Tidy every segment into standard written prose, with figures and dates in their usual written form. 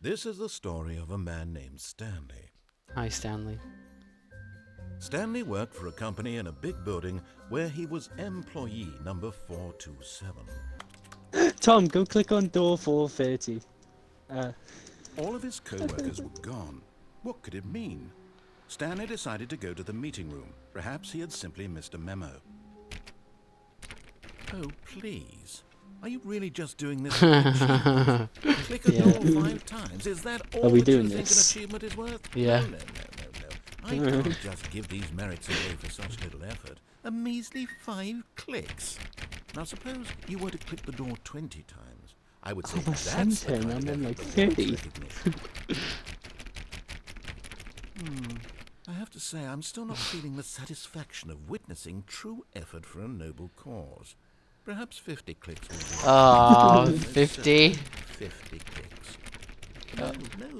This is the story of a man named Stanley. Hi, Stanley. Stanley worked for a company in a big building where he was employee number 427. Tom, go click on door 430. All of his co-workers were gone. What could it mean? Stanley decided to go to the meeting room. Perhaps he had simply missed a memo. Oh, please. Are you really just doing this for achievement? Click a door 5 times. Is that all we that you doing think this? an achievement is worth? Yeah. No. I can't just give these merits away for such little effort. A measly 5 clicks. Now suppose you were to click the door 20 times. I would say my that's friend's the here, kind I'm of on like effort that 30. warrants recognition. I have to say, I'm still not feeling the satisfaction of witnessing true effort for a noble cause. Perhaps 50 clicks will do. Oh, Most 50? certainly 50 clicks. No,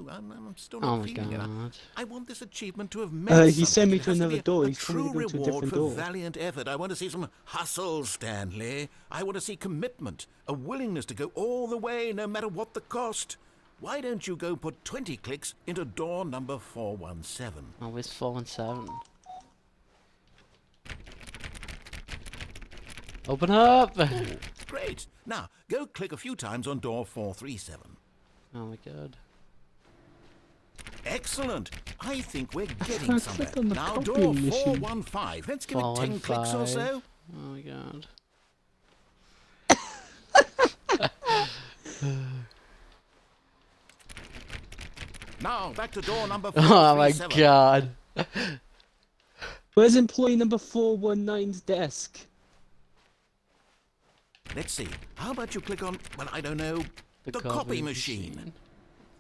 I'm still Oh not my feeling it. god. I want this achievement to have meant he sent me to something. It has another be door. a He's telling me true to go to a reward different for door. valiant effort. I want to see some hustle, Stanley. I want to see commitment, a willingness to go all the way, no matter what the cost. Why don't you go put 20 clicks into door number 417? Oh, where's 417? Open up! Great. Now, go click a few times on door 437. Oh my god. Excellent. I think we're getting can't somewhere. click on the Now, copying door machine. 415. Let's give it 10 clicks or 415. so. Oh my god. Now, back to door number Oh my 437. god. Where's employee number 419's desk? Let's see. How about you click on, well, I don't know, the copy machine.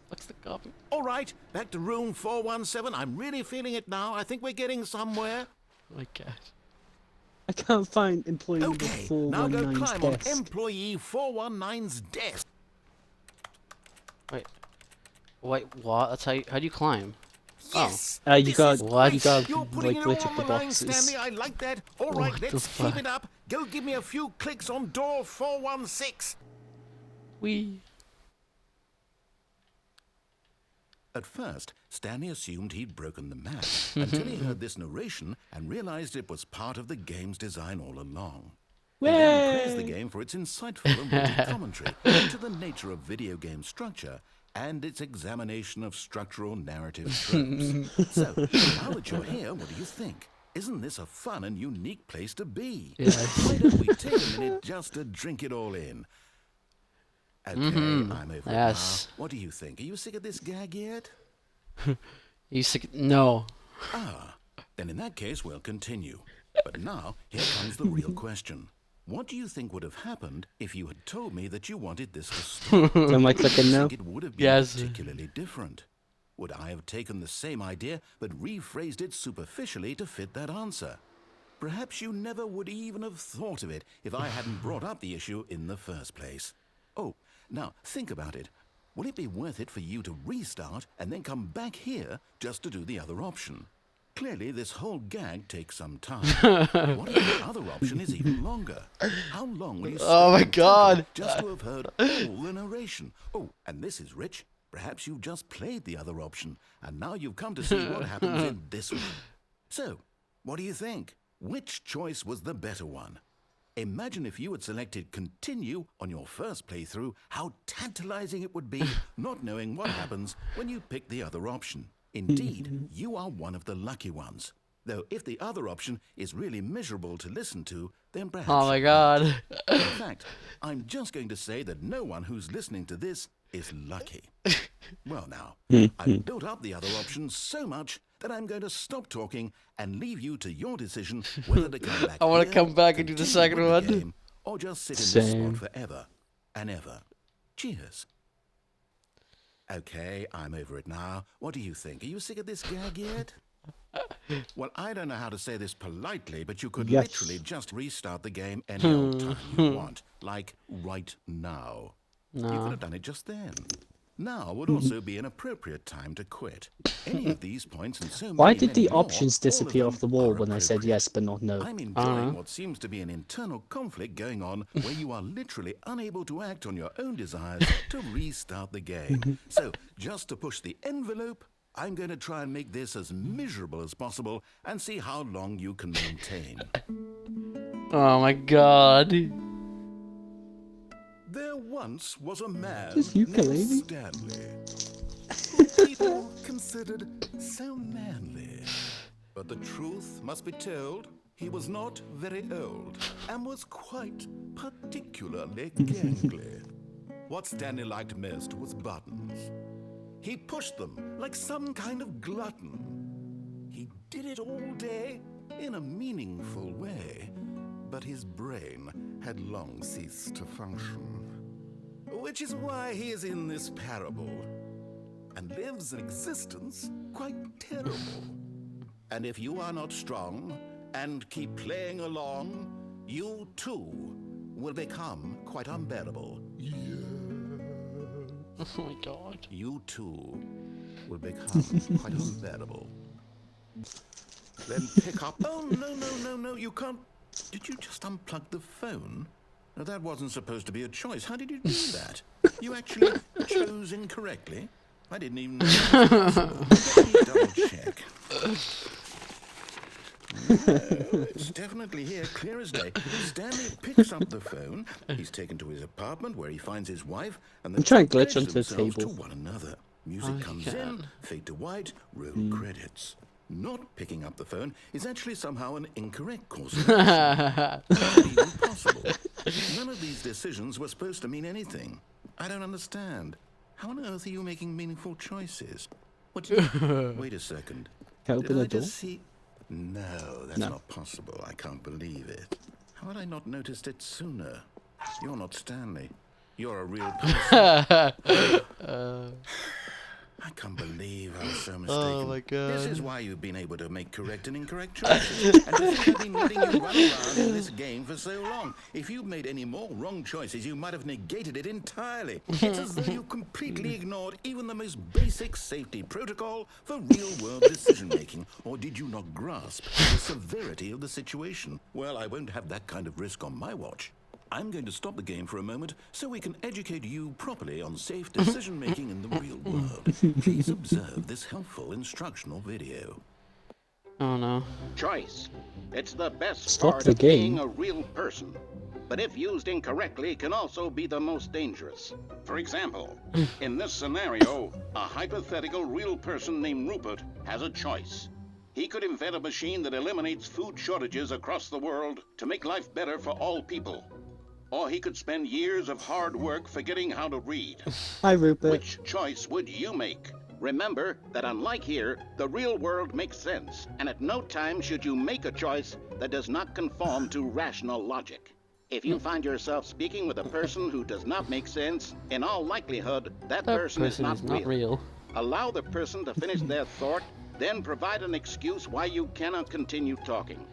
What's the copy? All right, back to room 417. I'm really feeling it now. I think we're getting somewhere. Oh my god. I can't find employee Okay, number now go 419's climb on desk. employee 419's desk. Wait. Wait, what? That's how do you climb? Yes. You this got- is What? great. got, You're putting like, it glitch all up on the the line, boxes. Stanley. I like that. All right, What the let's fuck? keep it up. Go give me a few clicks on door 416. Wee. At first, Stanley assumed he'd broken the map until he heard this narration and realized it was part of the game's design all along. He then praised the game for its insightful and witty commentary into the nature of video game structure and its examination of structural narrative tropes. So, now that you're here, what do you think? Isn't this a fun and unique place to be? Yes. Why don't we take a minute just to drink it all in? Okay, I'm over it Yes. now. What do you think? Are you sick of this gag yet? You sick? No. Ah, then in that case, we'll continue. But now, here comes the real question. What do you think would have happened if you had told me that you wanted this to stop? Am I clicking I now? think it would have been Yes. particularly different. Would I have taken the same idea but rephrased it superficially to fit that answer? Perhaps you never would even have thought of it if I hadn't brought up the issue in the first place. Oh, now think about it. Will it be worth it for you to restart and then come back here just to do the other option? Clearly, this whole gag takes some time. What if the other option is even longer? How long will you Oh my spend God. just to have heard all the narration? Oh, and this is rich. Perhaps you've just played the other option, and now you've come to see what happens in this one. So, what do you think? Which choice was the better one? Imagine if you had selected continue on your first playthrough, how tantalizing it would be not knowing what happens when you pick the other option. Indeed, you are one of the lucky ones. Though if the other option is really miserable to listen to, then perhaps... Oh my you god. won't. In fact, I'm just going to say that no one who's listening to this is lucky. Well now, I've built up the other option so much that I'm going to stop talking and leave you to your decision whether to come back I wanna here, come back and do the continue second with one. game, or just sit in this Same. spot forever and ever. Cheers. Okay, I'm over it now. What do you think? Are you sick of this gag yet? Well, I don't know how to say this politely, but you could Yes. literally just restart the game any old time you want. Like right now. You could No. have done it just then. Now would also be an appropriate time to quit. Any of these points and so Why many, did the many more, options all of disappear them off the wall are when I said appropriate. yes but not no? I'm know. enjoying what seems to be an internal conflict going on where you are literally unable to act on your own desires to restart the game. So, just to push the envelope, I'm going to try and make this as miserable as possible and see how long you can maintain. Oh my god. There once was a man This named ukulele? Stanley, who people considered so manly. But the truth must be told, he was not very old and was quite particularly gangly. What Stanley liked most was buttons. He pushed them like some kind of glutton. He did it all day in a meaningful way, but his brain had long ceased to function. Which is why he is in this parable and lives an existence quite terrible. And if you are not strong and keep playing along, you too will become quite unbearable. Oh my god. You too will become quite unbearable. Then pick up. Oh, no, you can't. Did you just unplug the phone? No, that wasn't supposed to be a choice. How did you do that? You actually chose incorrectly? I didn't even know that was possible. Let me double check. No, it's definitely here, clear as day. Stanley picks up the phone. He's taken to his apartment where he finds his wife, and the I'm trying to two glitch pledge onto the themselves table. to one another. Music I comes in, can. fade to white, roll credits. Not picking up the phone is actually somehow an incorrect course of action. Not even possible. None of these decisions were supposed to mean anything. I don't understand. How on earth are you making meaningful choices? What did you... Wait a second. Can I Did open I the door? just see... No, that's not possible. I can't believe it. How had I not noticed it sooner? You're not Stanley. You're a real person. I can't believe I was so mistaken. Oh my god. This is why you've been able to make correct and incorrect choices. And to think I've been letting you run around in this game for so long. If you'd made any more wrong choices, you might have negated it entirely. It's as though you completely ignored even the most basic safety protocol for real-world decision-making. Or did you not grasp the severity of the situation? Well, I won't have that kind of risk on my watch. I'm going to stop the game for a moment so we can educate you properly on safe decision-making in the real world. Please observe this helpful instructional video. Oh no. Choice. It's the best Stop part the of being game. a real person. But if used incorrectly, can also be the most dangerous. For example, in this scenario, a hypothetical real person named Rupert has a choice. He could invent a machine that eliminates food shortages across the world to make life better for all people. Or he could spend years of hard work forgetting how to read. Hi, Rupert. Which choice would you make? Remember that unlike here, the real world makes sense, and at no time should you make a choice that does not conform to rational logic. If you find yourself speaking with a person who does not make sense, in all likelihood, that person is not real. Allow the person to finish their thought, then provide an excuse why you cannot continue talking.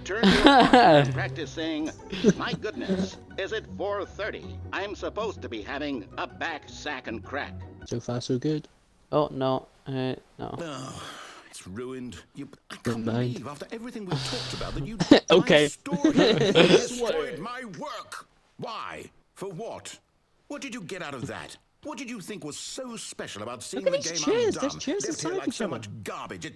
Turn to your partner and practice saying, "My goodness, is it 4:30? I'm supposed to be having a back, sack, and crack." So far, so good. Oh no. No. Oh, it's ruined. I Don't can't mind. believe after everything we've talked about that you Okay. my story you destroyed my work. Why? For what? What did you get out of that? What did you think was so special about seeing Look the at these game chairs. undone? There's chairs Left here inside like each so other. much garbage.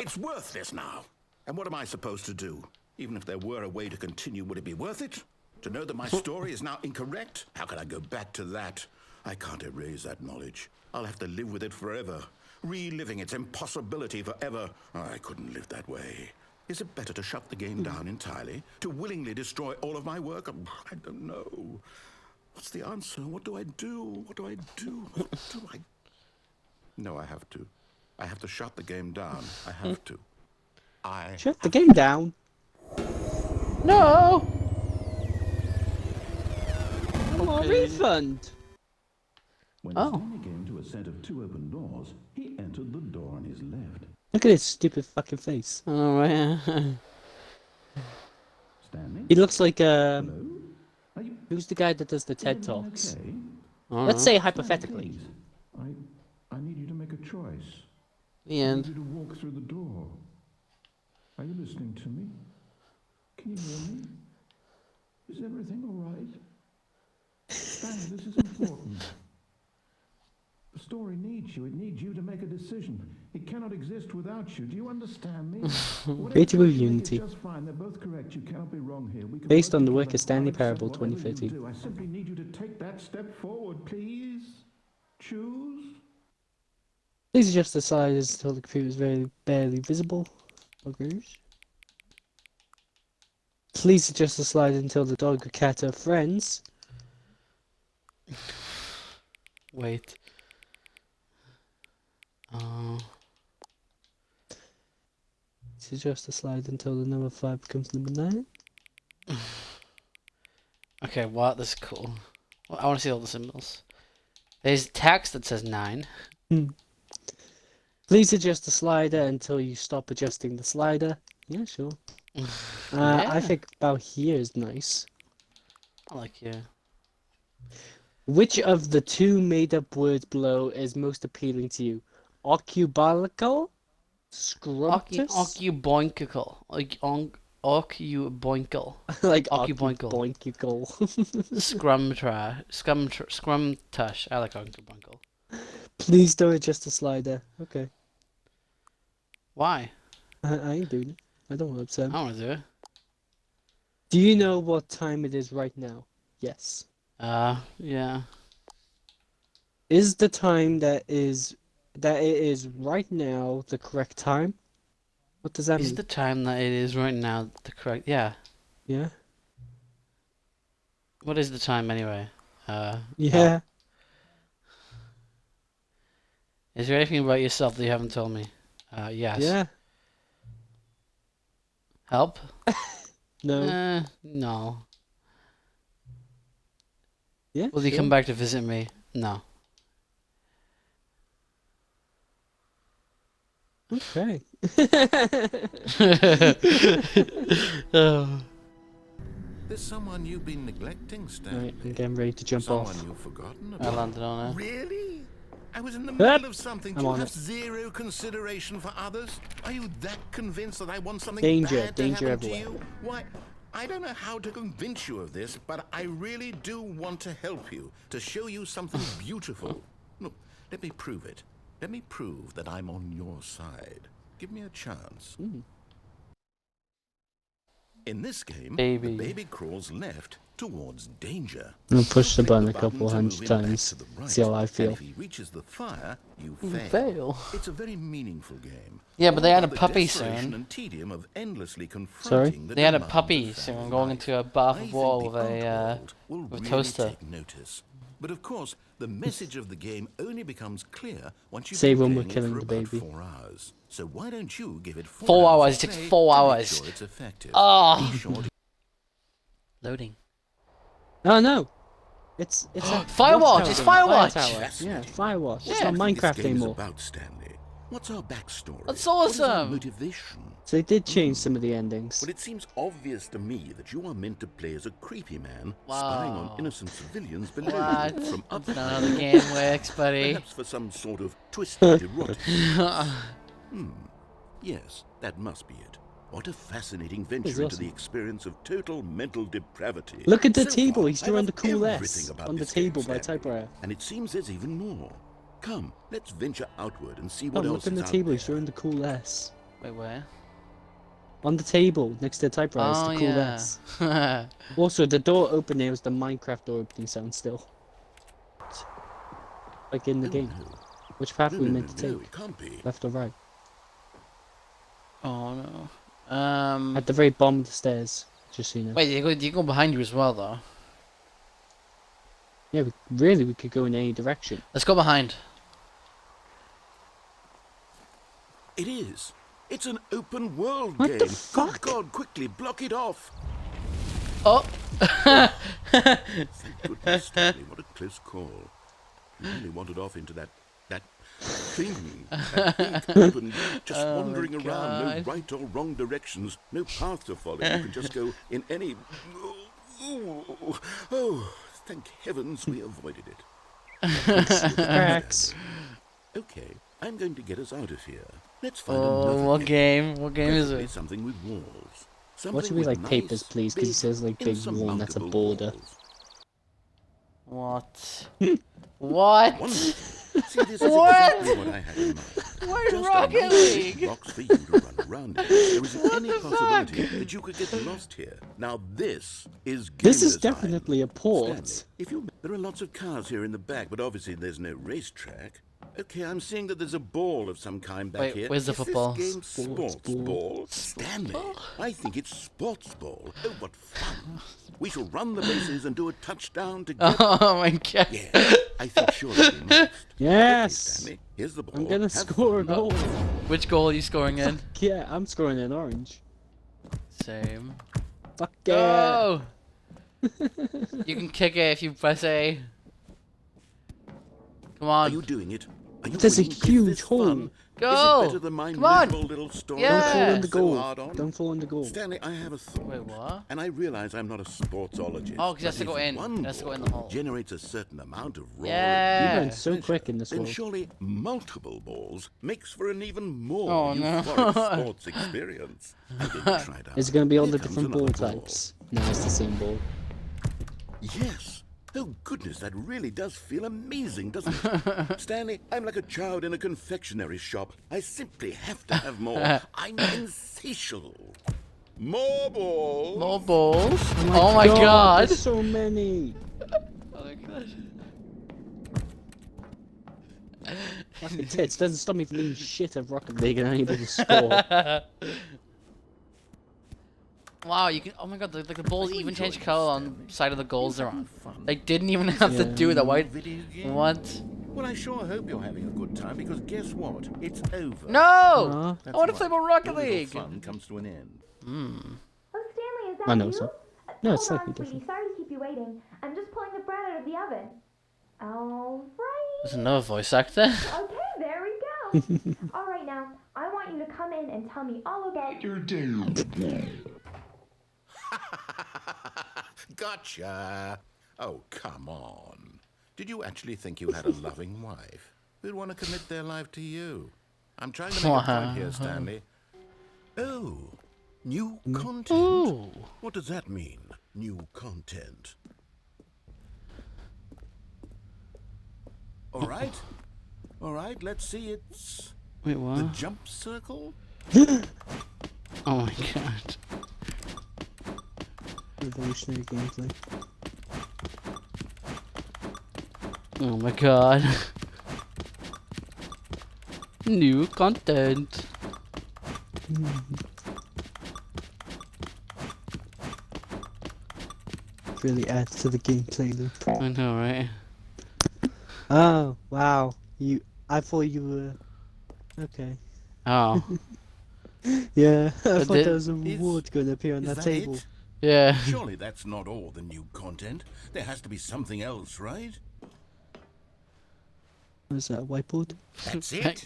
It's worthless now. And what am I supposed to do? Even if there were a way to continue, would it be worth it? To know that my story is now incorrect? How can I go back to that? I can't erase that knowledge. I'll have to live with it forever, reliving its impossibility forever. I couldn't live that way. Is it better to shut the game down entirely? To willingly destroy all of my work? I don't know. What's the answer? What do I do? What do I do? What do I... No, I have to. I have to shut the game down. I have to. Shut the game down. No! I want a Okay. refund. When Oh. Stanley came to a set of two open doors, he entered the door on his left. Look at his stupid fucking face. Alright. Stanley? He looks like Hello? Are you who's the guy that does the TED everything Talks? okay? Let's say hypothetically. Please, I need you to make a choice. The I need end. you to walk through the door. Are you listening to me? Can you hear me? Is everything all right? Stanley, this is important. The story needs you. It needs you to make a decision. It cannot exist without you. Do you understand me? Creative Unity. Just fine. They're both correct. You cannot be wrong here. We can Based work on the together. work of Stanley I'll accept Parable whatever you 2013. do. I simply need you to take that step forward, please. Choose. Please adjust the sliders until the computer is very barely visible. Agrees. Please adjust the sliders until the dog or cat are friends. Wait. Please adjust the slide until the number 5 becomes number 9. Okay, what? This is cool. Well, I want to see all the symbols. There's text that says 9. Please adjust the slider until you stop adjusting the slider. Yeah, sure. I think about here is nice. I like you. Which of the two made-up words below is most appealing to you? Occubical? Scrumptus? Occuboinkicle. Like, occuboinkle. Like Occuboinkle. Occuboinkicle. Scrumtush. I like occuboinkle. Please don't adjust the slider. Okay. Why? I ain't doing it. I don't want to upset. I want to do it. Do you know what time it is right now? Yes. Yeah. Is the time that it is right now the correct time? What does that Is mean? the time that it is right now the correct? Yeah. Yeah. What is the time anyway? Yeah. Is there anything about yourself that you haven't told me? Yes. Yeah. Help? No. No. Yeah. Will you sure. come back to visit me? No. Okay. There's someone you've been neglecting, Stanley. Right, I'm getting ready to jump Someone off. you've forgotten I about. landed on it. Really? I was in the Yep, middle of something. I'm Do you on have it. zero consideration for others? Are you that convinced that I want something Danger, bad to danger happen everywhere. to you? Why, I don't know how to convince you of this, but I really do want to help you, to show you something beautiful. Look, let me prove it. Let me prove that I'm on your side. Give me a chance. In this game, Baby. the baby crawls left towards danger. I'll push the Click button a button couple to hundred move him back times. to the right, See how I and feel. if he reaches the fire, you You fail. fail. It's a very meaningful game. Yeah, but they All had a about the puppy desperation soon. and tedium of endlessly confronting the They had a demands puppy of soon family going life. into a bath I of think water the with a world will with really toaster. take notice. But of course, the message of the game only becomes clear once you've Save been when we're playing it killing for the about baby. 4 hours. So why don't you give it 4 hours, of it takes play 4 to make hours. sure it's effective. Oh. Be sure to Loading. Oh no! It's a Firewatch, watchtower it's game, Firewatch! Fire tower. Yeah, Firewatch. It's not What Minecraft this game is anymore. about, Stanley? What's our backstory? That's What is our awesome. motivation? So they did change some of the endings. Well, it seems obvious to me that you are meant to play as a creepy man spying on Wow. innocent civilians below What? you from up That's not how high. the game works, buddy. Perhaps for some sort of twisted erotic. Yes, that must be it. What a fascinating venture into awesome. the experience of total mental depravity. Look at the So table, far, he's I drawing love the cool everything S about on the this game, table by Stanley. typewriter. And it seems there's even more. Come, let's venture outward and see Oh, what else look at is the out table, there. he's drawing the cool S. Wait, where? On the table, next to the typewriter, is Oh, the cool yeah. S. Also, the door open there was the Minecraft door opening sound still. Like in the Oh, game. no. Which path No, are we no, meant to no, no, take? it can't be. Left or right? Oh, no. At the very bottom of the stairs, just so you know. Wait, you go behind you as well, though. Yeah, we could go in any direction. Let's go behind. It is. It's an open world What game. the fuck? Good God, quickly block it off. Oh! Thank goodness, Stanley. What a close call. You really wandered off into that thing. That big open, just Oh, wandering around. No God. right or wrong directions. No path to follow. You can just go in any. Oh, thank heavens we avoided it. Cracks. Okay, I'm going to get us out of here. Let's find Oh, another what game? What game is Preferably it? something with walls. What Something should be with like nice, papers, please? Because it big, says like big wall and that's a insurmountable border. walls. What? What? Wonderful. See, this is What? exactly what I had in mind. Why Just Rocket enough League? blocks for you to run around in. There isn't What any the possibility fuck? that you could get lost here. Now this is This is game design. definitely a port. Stanley, there are lots of cars here in the back, but obviously there's no racetrack. Okay, I'm seeing that there's a ball of some kind back Wait, here. where's the Is football? This game Sports sports ball? Stanley, I think it's sports ball. Oh, what fun! We shall run the bases and do a touchdown together. Oh my god. Yeah, I think surely we must. Yes! Stanley, here's the ball. I'm gonna Have score a fun. goal. Which goal are you scoring in? Yeah, I'm scoring an orange. Same. Fuck yeah. Go! You can kick it if you press A. Come Are on. you doing it? Are you There's a winning? Is huge this hole. fun? Go! Is it better than my Come on! miserable little story? Yeah. Don't fall in Yeah. the So goal. hard on? Don't fall in the goal. Stanley, I have a thought. Wait, what? And I realize I'm not a sportsologist. Oh, 'cause he has but to go if in. one He has to go in ball the hole. generates a certain amount of raw Yeah. You went so pleasure, quick in this then world. surely multiple balls makes for an even more Oh, no. euphoric sports experience. I didn't try it out. Is it gonna be all Here the comes different ball another ball. types? No, it's the same ball. Yes. Oh, goodness, that really does feel amazing, doesn't it? Stanley, I'm like a child in a confectionery shop. I simply have to have more. I'm insatiable. More balls. More balls? Oh my god! There's so many. Oh my god. Fucking tits doesn't stop me from being shit at Rocket League and unable to score. Wow, you can. Oh my god, the balls even change enjoying color this, on Stanley? side of the goals they're on. Fun. They didn't even have to Yeah. do that. Why? Video game? What? Well, I sure hope you're having a good time because guess what? It's over. No! Huh? That's I want to play right. more Rocket Your little League. fun comes to an end. Oh, Stanley, is that I know, you? sir. No, it's Hold slightly on, sweetie. different. Sorry to keep you waiting. I'm just pulling the bread out of the oven. All right. There's another voice actor. Okay, there we go. All right, now, I want you to come in and tell me all about Your day. Gotcha. Oh, come on. Did you actually think you had a loving wife who'd want to commit their life to you? I'm trying to make a point here, Stanley. Oh, new content. Ooh. What does that mean, new content? All right, let's see. It's Wait, the what? jump circle. Oh my god. Revolutionary gameplay. Oh my god. New content. Really adds to the gameplay loop. I know, right? Oh, wow. I thought you were... Okay. Oh. Yeah, I thought did- there was a reward going to appear on Is that that table. it? Yeah. Surely that's not all the new content. There has to be something else, right? Was that a whiteboard? That's it?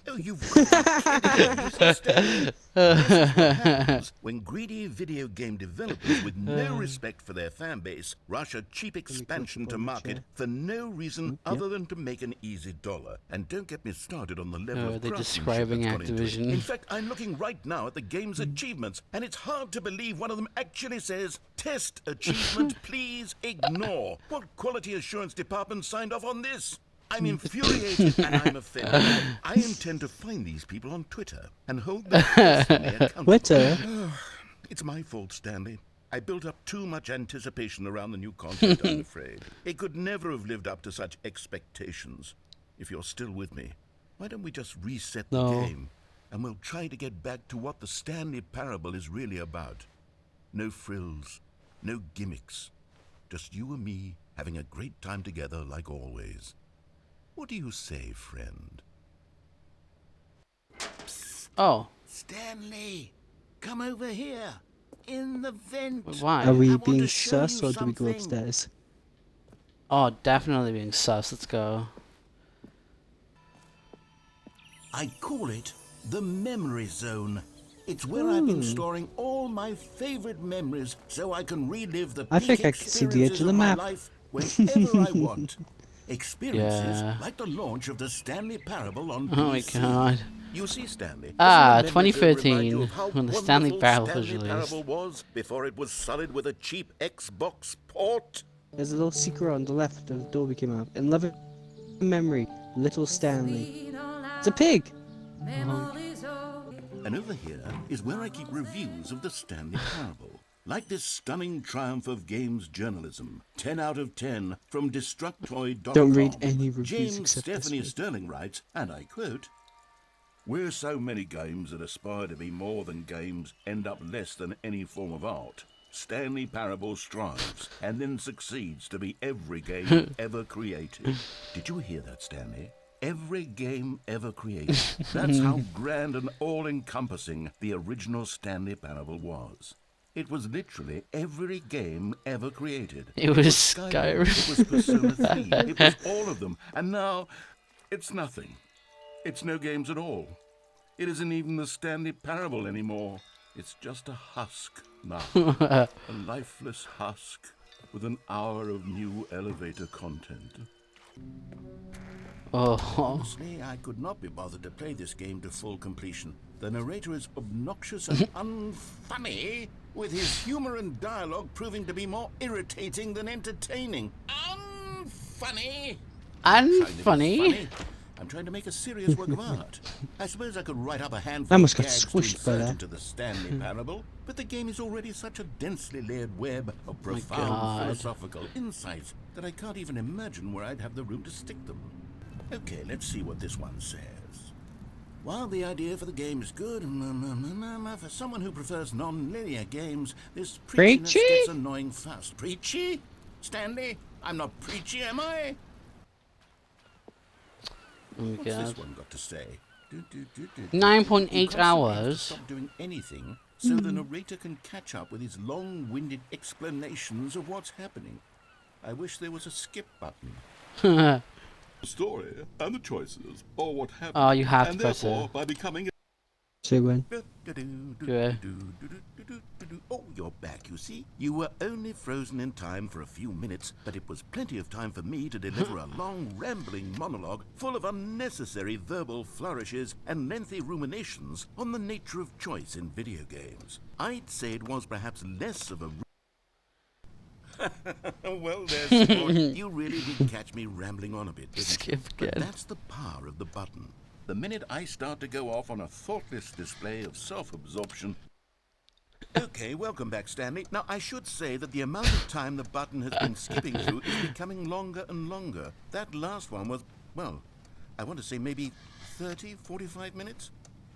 Oh, you've got to be kidding me, Mr. Stanley. This is what happens when greedy video game developers with no respect for their fan base rush a cheap expansion to market for no reason other than to make an easy dollar. And don't get me started on the level Oh, of they're craftsmanship describing that's gone into it. Activision. In fact, I'm looking right now at the game's achievements, and it's hard to believe one of them actually says, "Test achievement, please ignore." What quality assurance department signed off on this? I'm infuriated and I'm offended. I intend to find these people on Twitter and hold them personally accountable. Twitter? It's my fault, Stanley. I built up too much anticipation around the new content, I'm afraid. It could never have lived up to such expectations. If you're still with me, why don't we just reset the No. game and we'll try to get back to what the Stanley Parable is really about. No frills, no gimmicks. Just you and me having a great time together like always. What do you say, friend? Oh. Stanley, come over here. In the vent. Why? Are we want being to show sus you or do we go something. upstairs? Oh, definitely being sus. Let's go. I call it the memory zone. It's where I've been storing all my favorite memories so I can relive the I peak think I can see the edge experiences of the my map. life whenever I want. Experiences Yeah. like the launch of the Stanley Parable on Oh my PC. god. You see, Stanley. Ah, doesn't the menu remind you 2013, of how when the Stanley wonderful Parable was Stanley released. Parable was before it was sullied with a cheap Xbox port? There's a little secret on the left of the door we came out. In loving memory, little Stanley. It's a pig! And over here is where I keep reviews of the Stanley Parable. Like this stunning triumph of games journalism, 10 out of 10 from Destructoid.com. Don't read any reviews James except this Stephanie one. Sterling writes, and I quote, "Where so many games that aspire to be more than games end up less than any form of art, Stanley Parable strives and then succeeds to be every game ever created." Did you hear that, Stanley? Every game ever created. That's how grand and all-encompassing the original Stanley Parable was. It was literally every game ever created. It was Skyrim. It was Persona 3. It was all of them. And now, it's nothing. It's no games at all. It isn't even the Stanley Parable anymore. It's just a husk now. A lifeless husk with an hour of new elevator content. Oh. Honestly, I could not be bothered to play this game to full completion. The narrator is obnoxious and unfunny, with his humor and dialogue proving to be more irritating than entertaining. Unfunny? And Trying to be funny. funny? I'm trying to make a serious work of art. I suppose I could write up a handful I of almost got gags to squished by insert that. into the Stanley Parable, but the game is already such a densely layered web of profound God. philosophical insights that I can't even imagine where I'd have the room to stick them. Okay, let's see what this one says. While the idea for the game is good, for someone who prefers non-linear games, this preachiness Preachy? gets annoying fast. Preachy? Stanley? I'm not preachy, am I? Oh my What's this god. one got to say? 9.8 You constantly have to hours. Stop doing anything so the narrator can catch up with his long-winded explanations of what's happening. I wish there was a skip button. The story and the choices, or what happened, Oh, you have to and press therefore it. by becoming. Say when. Yeah. Oh, you're back, you see. You were only frozen in time for a few minutes, but it was plenty of time for me to deliver a long, rambling monologue full of unnecessary verbal flourishes and lengthy ruminations on the nature of choice in video games. I'd say it was perhaps less of a... Well, there's sport. You really did catch me rambling on a bit, didn't you? Skip But again. that's the power of the button. The minute I start to go off on a thoughtless display of self-absorption... Okay, welcome back, Stanley. Now, I should say that the amount of time the button has been skipping through is becoming longer and longer. That last one was, well, I want to say maybe 30, 45 minutes?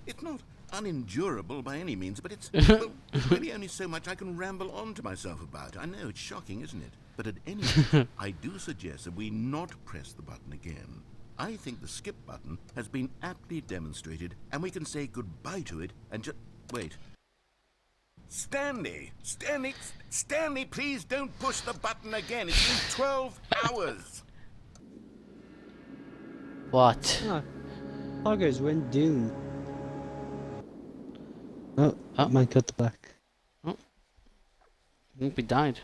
It's not unendurable by any means, but it's well, really only so much I can ramble on to myself about. I know, it's shocking, isn't it? But at any rate, I do suggest that we not press the button again. I think the skip button has been aptly demonstrated, and we can say goodbye to it and just... Wait. Stanley! Stanley, please don't push the button again. It's been 12 hours. What? Ah, Poggers, we're in Doom. Oh, Oh. mine cut the back. I think we died.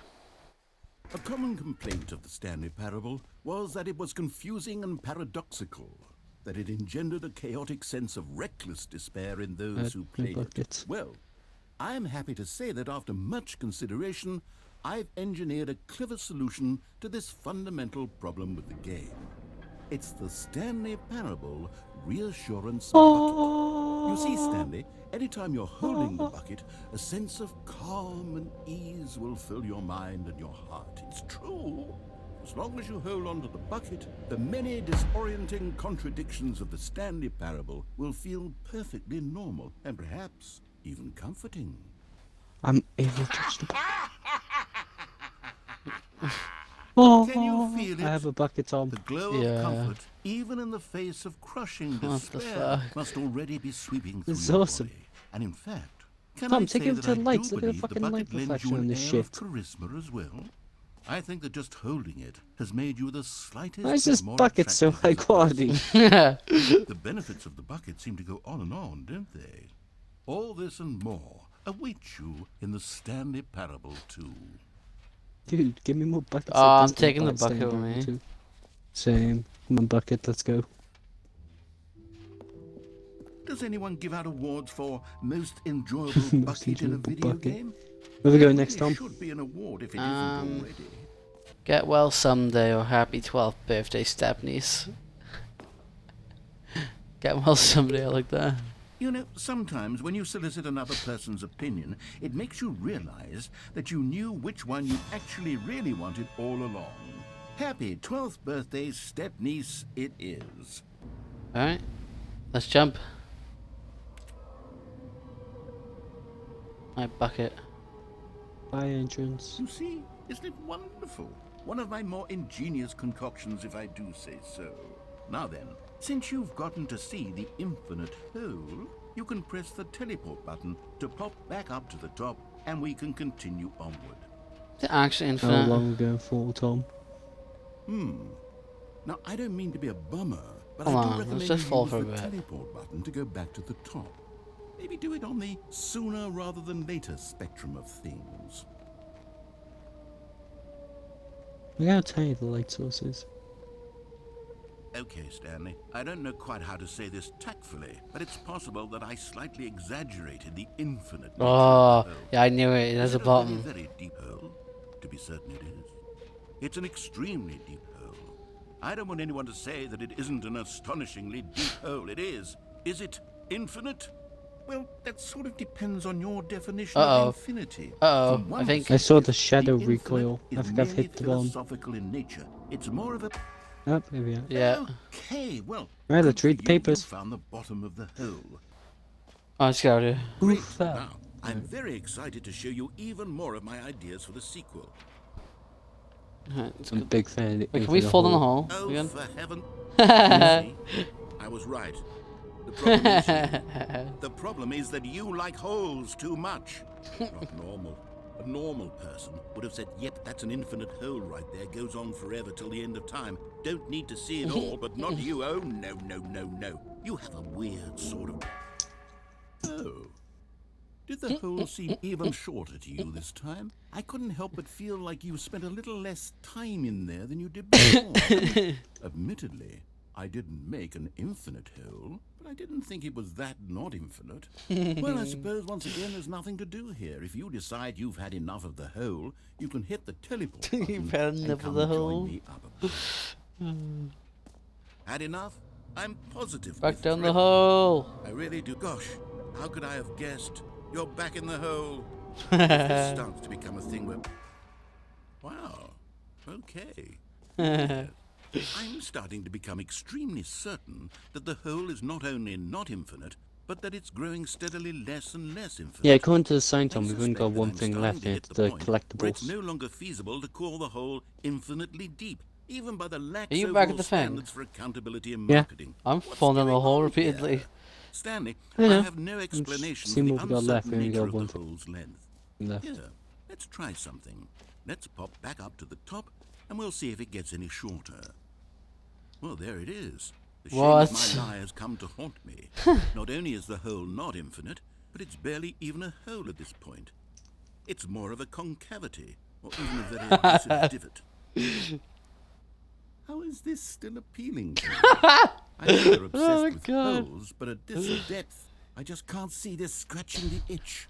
A common complaint of the Stanley Parable was that it was confusing and paradoxical, that it engendered a chaotic sense of reckless despair in those who played it. buckets. Well, I am happy to say that after much consideration, I've engineered a clever solution to this fundamental problem with the game. It's the Stanley Parable Reassurance Bucket. You see, Stanley, anytime you're holding the bucket, a sense of calm and ease will fill your mind and your heart. It's true. As long as you hold on to the bucket, the many disorienting contradictions of the Stanley Parable will feel perfectly normal and perhaps even comforting. I'm able to touch the bucket. Oh, Can you feel it? I have a bucket on. The glow Yeah. of comfort, even in the face of crushing What the despair, fuck? must already be sweeping through This is your awesome. body. And in fact, can Tom, I take say him that to I the lights. do Look at the believe the fucking bucket light lends reflection you on an this air shit. of charisma as well? I think that just holding it has made you the slightest Why is bit this more bucket so attractive high as a quality? person. The benefits of the bucket seem to go on and on, don't they? All this and more await you in the Stanley Parable 2. Dude, give me more buckets. Oh, like I'm this taking the Stanley bucket with Parable me. too. Same. Come on, bucket. Let's go. Does anyone give out awards for most enjoyable bucket in a enjoyable video bucket. game? Where we go There next, really Tom? should be an award if it isn't already. Get well someday or happy 12th birthday, Stepnies. Get well someday, I like that. You know, sometimes when you solicit another person's opinion, it makes you realize that you knew which one you actually really wanted all along. Happy 12th birthday, step-niece, it is. Alright, let's jump. My bucket. Fire entrance. You see, isn't it wonderful? One of my more ingenious concoctions, if I do say so. Now then, since you've gotten to see the infinite hole, you can press the teleport button to pop back up to the top, and we can continue onward. Is it actually How infinite? long are we going for, Tom? Now, I don't mean to be a bummer, but Come I on, do let's recommend just you fall use for a the bit. teleport button to go back to the top. Maybe do it on the sooner rather than later spectrum of things. Look how tiny the light source is. Okay, Stanley, I don't know quite how to say this tactfully, but it's possible that I slightly exaggerated the infinite nature Oh, of the hole. yeah, I knew it. There's Is a it bottom. very, very deep hole? To be certain it is. It's an extremely deep hole. I don't want anyone to say that it isn't an astonishingly deep hole. It is. Is it infinite? Well, that sort of depends on your definition Uh-oh. of infinity. Uh-oh, From I one think- I saw the perspective, shadow infinite recoil. I is think I've merely hit the bottom. philosophical in nature. It's more of a... Oh, there we are. Yeah. Okay, well... Right, good let's read for the you. papers. You found the bottom of the hole. Oh, let's go, dude. Great. Oof, that- Now, I'm very excited to show you even more of my ideas for the sequel. Alright, let's I'm a go. big fan. Wait, can we fall down the hole Oh, again? for heaven... See? I was right. The problem is you. The problem is that you like holes too much. Not normal. A normal person would have said, yep, that's an infinite hole right there. Goes on forever till the end of time. Don't need to see it all, but not you. Oh, no, no, no, no. You have a weird sort of... Oh. Did the hole seem even shorter to you this time? I couldn't help but feel like you spent a little less time in there than you did before. Admittedly, I didn't make an infinite hole, but I didn't think it was that not infinite. Well, I suppose once again there's nothing to do here. If you decide you've had enough of the hole, you can hit the teleport button You've had and enough of come the join hole? me up above. Had enough? I'm positive. Back with down the thrill. hole. I really do. Gosh, how could I have guessed? You're back in the hole. If this starts to become a thing where... Wow. Okay. I'm starting to become extremely certain that the hole is not only not infinite, but that it's growing steadily less and less infinite. Yeah, according to the sign, I Tom, we've only got suspect that one I'm thing starting left, to and hit it's the the point where it's collectibles. no longer feasible to call the hole infinitely deep, even by the lax Are you back at overall the thing? standards for accountability and Yeah. marketing. I'm What's falling down the going hole on repeatedly. here? Stanley, I I know. have no explanation for seeing the what we got left. uncertain We only nature got of one the thing hole's length. left. Here, let's try something. Let's pop back up to the top, and we'll see if it gets any shorter. Well, there it is. The shame What? of my lie has come to haunt me. Not only is the hole not infinite, but it's barely even a hole at this point. It's more of a concavity, or even a very aggressive divot. How is this still appealing to you? I know you're obsessed Oh my with God. holes, but at this depth, I just can't see this scratching the itch.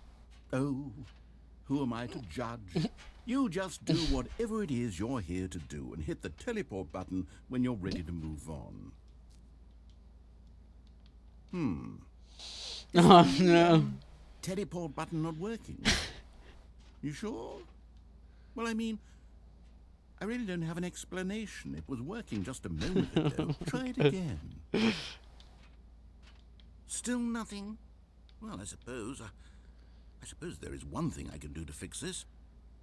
Oh, who am I to judge? You just do whatever it is you're here to do and hit the teleport button when you're ready to move on. Oh no. Teleport button not working. You sure? Well, I mean, I really don't have an explanation. It was working just a moment ago. Try it again. Still nothing? Well, I suppose there is one thing I can do to fix this.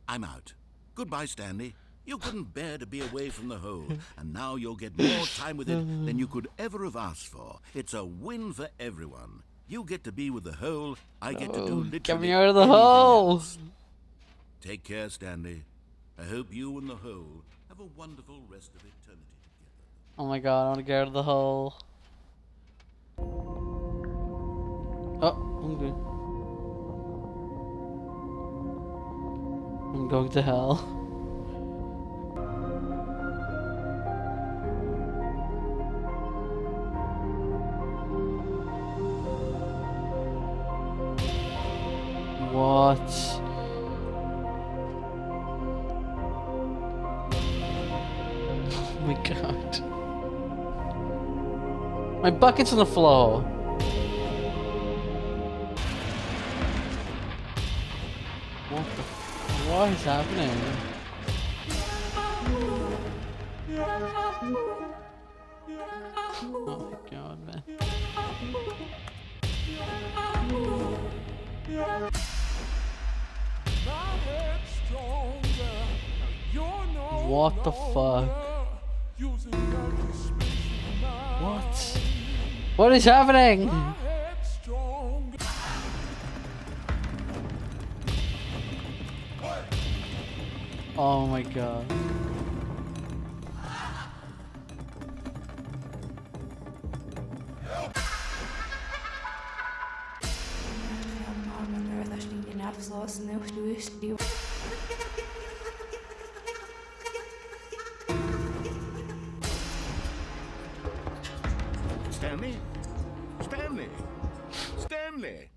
I'm out. Goodbye, Stanley. You couldn't bear to be away from the hole, and now you'll get more time with it than you could ever have asked for. It's a win for everyone. You get to be with the hole, I get to do literally Get me out of the anything hole. else. Take care, Stanley. I hope you and the hole have a wonderful rest of eternity together. Oh my god, I want to get out of the hole. Oh, I'm good. I'm going to hell. What? Oh my god. My bucket's on the floor. What is happening? Oh my god, man. What the fuck? What? What is happening? Oh my god. Stanley? Stanley? Stanley?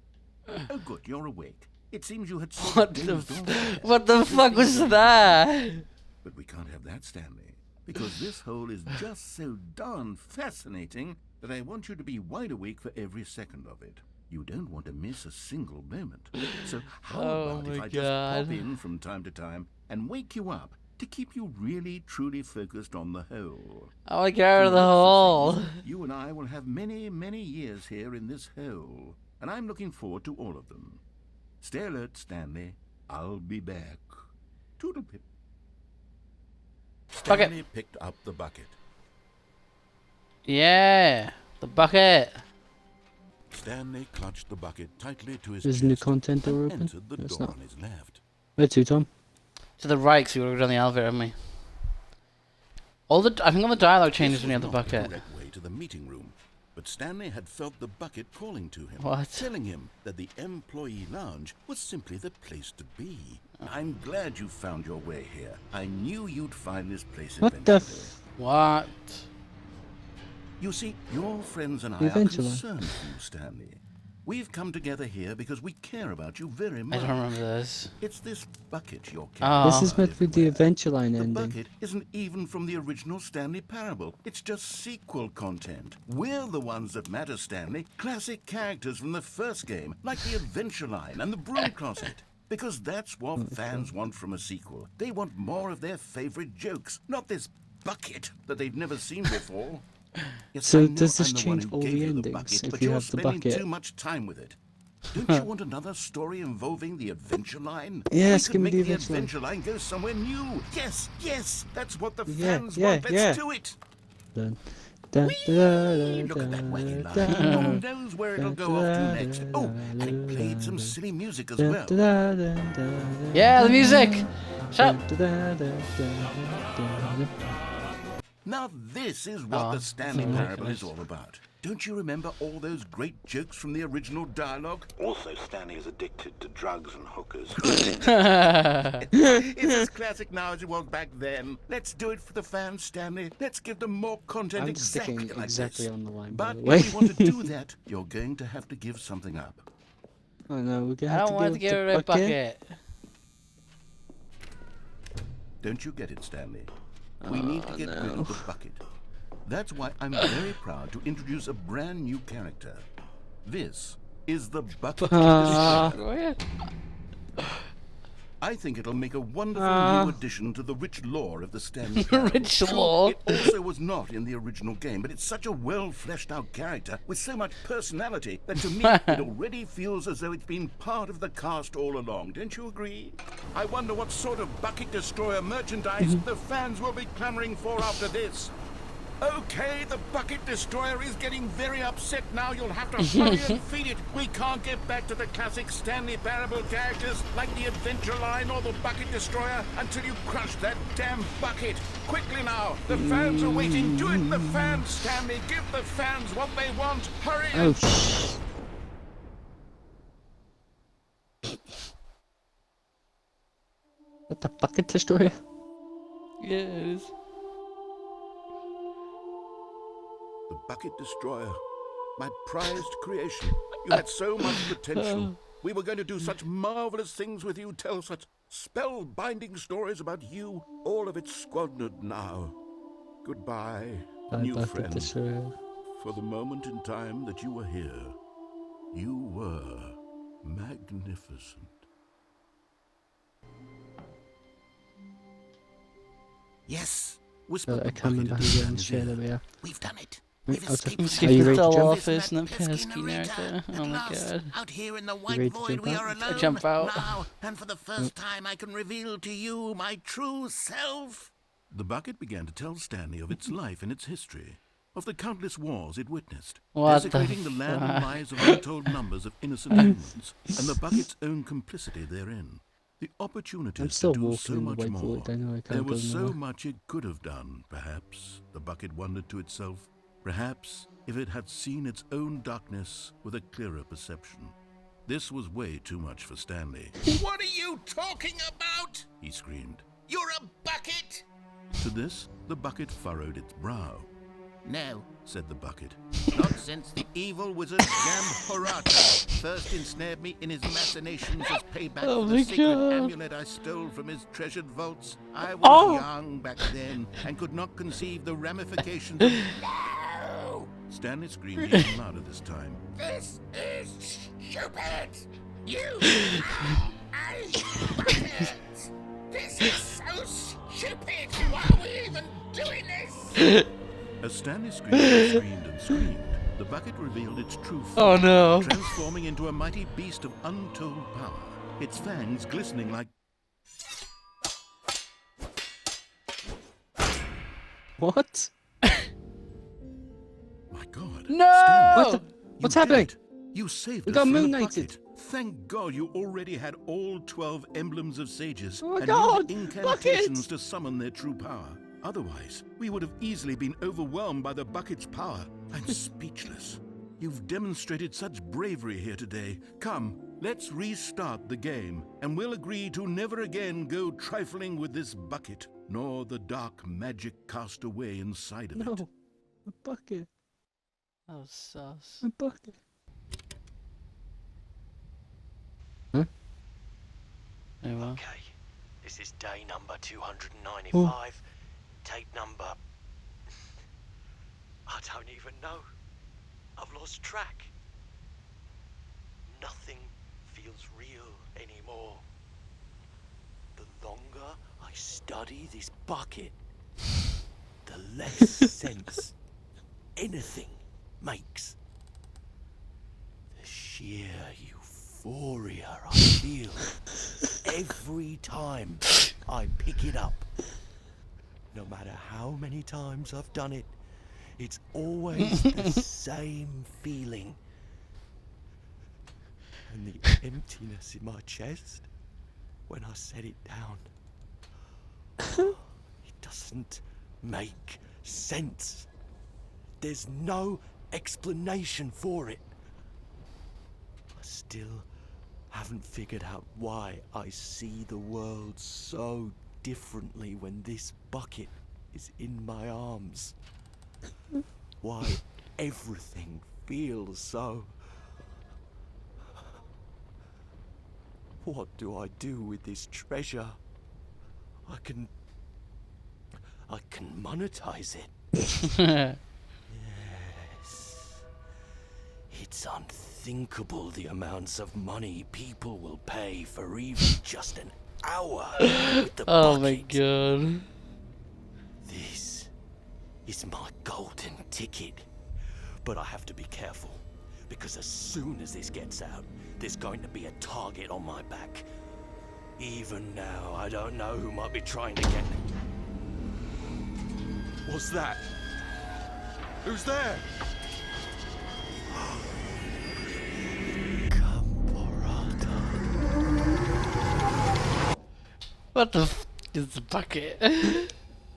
Oh, good, you're awake. It seems you had What the fuck was that? But we can't have that, Stanley, because this hole is just so darn fascinating that I want you to be wide awake for every second of it. You don't want to miss a single moment. So how about if I just pop in from time to time and wake you up to keep you really, truly focused on the hole? I want to get out of the hole. You and I will have many, many years here in this hole, and I'm looking forward to all of them. Stay alert, Stanley. I'll be back. Toodlepip. Stanley picked up the bucket. Yeah, the bucket. Stanley clutched the bucket tightly to his There's chest new content door and open? entered the It's door not. on his left. Where to, Tom? To the right, so we gotta go down the elevator, haven't we? I think all the dialogue changes when you have the This was not bucket. the correct way to the meeting room, but Stanley had felt the bucket calling to him, What? telling him that the employee lounge was simply the place to be. I'm glad you found your way here. I knew you'd find this place What the eventually. What? You see, your friends and I are Eventually. concerned for you, Stanley. We've come together here because we care about you very I much. don't remember this. It's this bucket you're Oh. carrying. This is meant to be the Adventureline The ending. bucket isn't even from the original Stanley Parable. It's just sequel content. We're the ones that matter, Stanley. Classic characters from the first game, like the Adventure Line and the Broom Closet. Because that's what fans want from a sequel. They want more of their favorite jokes, not this bucket that they've never seen before. Yes, So I know does this I'm the one change who all gave the you endings bucket, if but you you're have the spending bucket? too much time with it. Don't you want another story involving the Adventure Line? Yes, we give could me make the the Adventure Line. Adventure Line go somewhere new. Yes, yes, that's what the Yeah, fans yeah, want. Let's yeah. do it. Dun, dun, Whee! dun, Look at that wacky dun, line. Who dun, knows where it'll go off to next? Oh, and it played some silly music as dun, well. dun, dun, dun, dun, Yeah, the dun, music. dun, Shut up. dun, dun, dun, dun, dun, dun. Now this is what Oh, the Stanley that's Parable is all about. Don't you remember all those great jokes from the original dialogue? Also, Stanley is addicted to drugs and hookers. It's as classic now as it was back then. Let's do it for the fans, Stanley. Let's give them more content I'm exactly sticking like exactly this. on the line, by But the way. if you want to do that, you're going to have to give something up. Oh no, we're gonna I have don't want to give get up rid the of bucket. Don't you get it, Stanley? We need to get rid of the bucket. That's why I'm very proud to introduce a brand new character. This is the Bucket Destroyer. Oh, yeah. I think it'll make a wonderful new addition to the rich lore of the Stanley Parable. Rich True, lore? It also was not in the original game, but it's such a well-fleshed-out character with so much personality that to me it already feels as though it's been part of the cast all along. Don't you agree? I wonder what sort of Bucket Destroyer merchandise the fans will be clamoring for after this. Okay, the Bucket Destroyer is getting very upset now. You'll have to hurry and feed it. We can't get back to the classic Stanley Parable characters like the Adventure Line or the Bucket Destroyer until you crush that damn bucket. Quickly now, the fans are waiting. Do it, the fans, Stanley. Give the fans what they want. Hurry Oh and... sh! What the Bucket Destroyer? Yeah, it is. The Bucket Destroyer. My prized creation. You had so much potential. We were going to do such marvelous things with you, tell such spellbinding stories about you. All of it squandered now. Goodbye, new friend. For the moment in time that you were here, you were magnificent. Yes, whispered the coming bucket back into again Stanley's straight ear. away. We've done it. We've I'll escaped. just- Keep Are you the ready to doll jump? office and the Pesky pesky narrator. narrator. At Oh my last, god. out here in the white ready to void, jump we out? are alone. Jump out. Now, and for the first time, I can reveal to you my true self. The bucket began to tell Stanley of its life and its history, of the countless wars it witnessed, What the desecrating the land and fuck? lives of untold numbers of innocent humans, and the bucket's own complicity therein. The I'm opportunities still to do walking so in the much white more. void. I know I can't There go was so nowhere. much it could have done, perhaps, the bucket wondered to itself. Perhaps if it had seen its own darkness with a clearer perception. This was way too much for Stanley. What are you talking about? He screamed. You're a bucket! To this, the bucket furrowed its brow. No, said the bucket. Not since the evil wizard Jamhorata first ensnared me in his machinations as payback Oh for my the sacred God. amulet I stole from his treasured vaults. I was Oh! young back then and could not conceive the ramifications of... No! Stanley screamed even louder this time. This is stupid! You are a bucket! This is so stupid! Why are we even doing this? As Stanley screamed and screamed, the bucket revealed its true Oh form, no. transforming into a mighty beast of untold power, its fangs glistening like... What? My God! No! Stanley, What's you happening? did it. You saved We us got from the moon knighted. bucket. Thank God you already had all 12 emblems of sages Oh my and God, used incantations bucket! to summon their true power. Otherwise, we would have easily been overwhelmed by the bucket's power. I'm speechless. You've demonstrated such bravery here today. Come, let's restart the game, and we'll agree to never again go trifling with this bucket, nor the dark magic cast away inside of No. it. My bucket. That was sus. My bucket. Oh well. Okay, this is day number 295. Tape number... I don't even know. I've lost track. Nothing feels real anymore. The longer I study this bucket, the less sense anything makes. The sheer euphoria I feel every time I pick it up. No matter how many times I've done it, it's always the same feeling. And the emptiness in my chest when I set it down. It doesn't make sense. There's no explanation for it. I still haven't figured out why I see the world so differently when this bucket is in my arms. Why everything feels so... What do I do with this treasure? I can monetize it. Yes. It's unthinkable the amounts of money people will pay for even just an hour with the Oh my bucket. god. This is my golden ticket. But I have to be careful, because as soon as this gets out, there's going to be a target on my back. Even now, I don't know who might be trying to get... What's that? Who's there? Caporata. What the f is the bucket?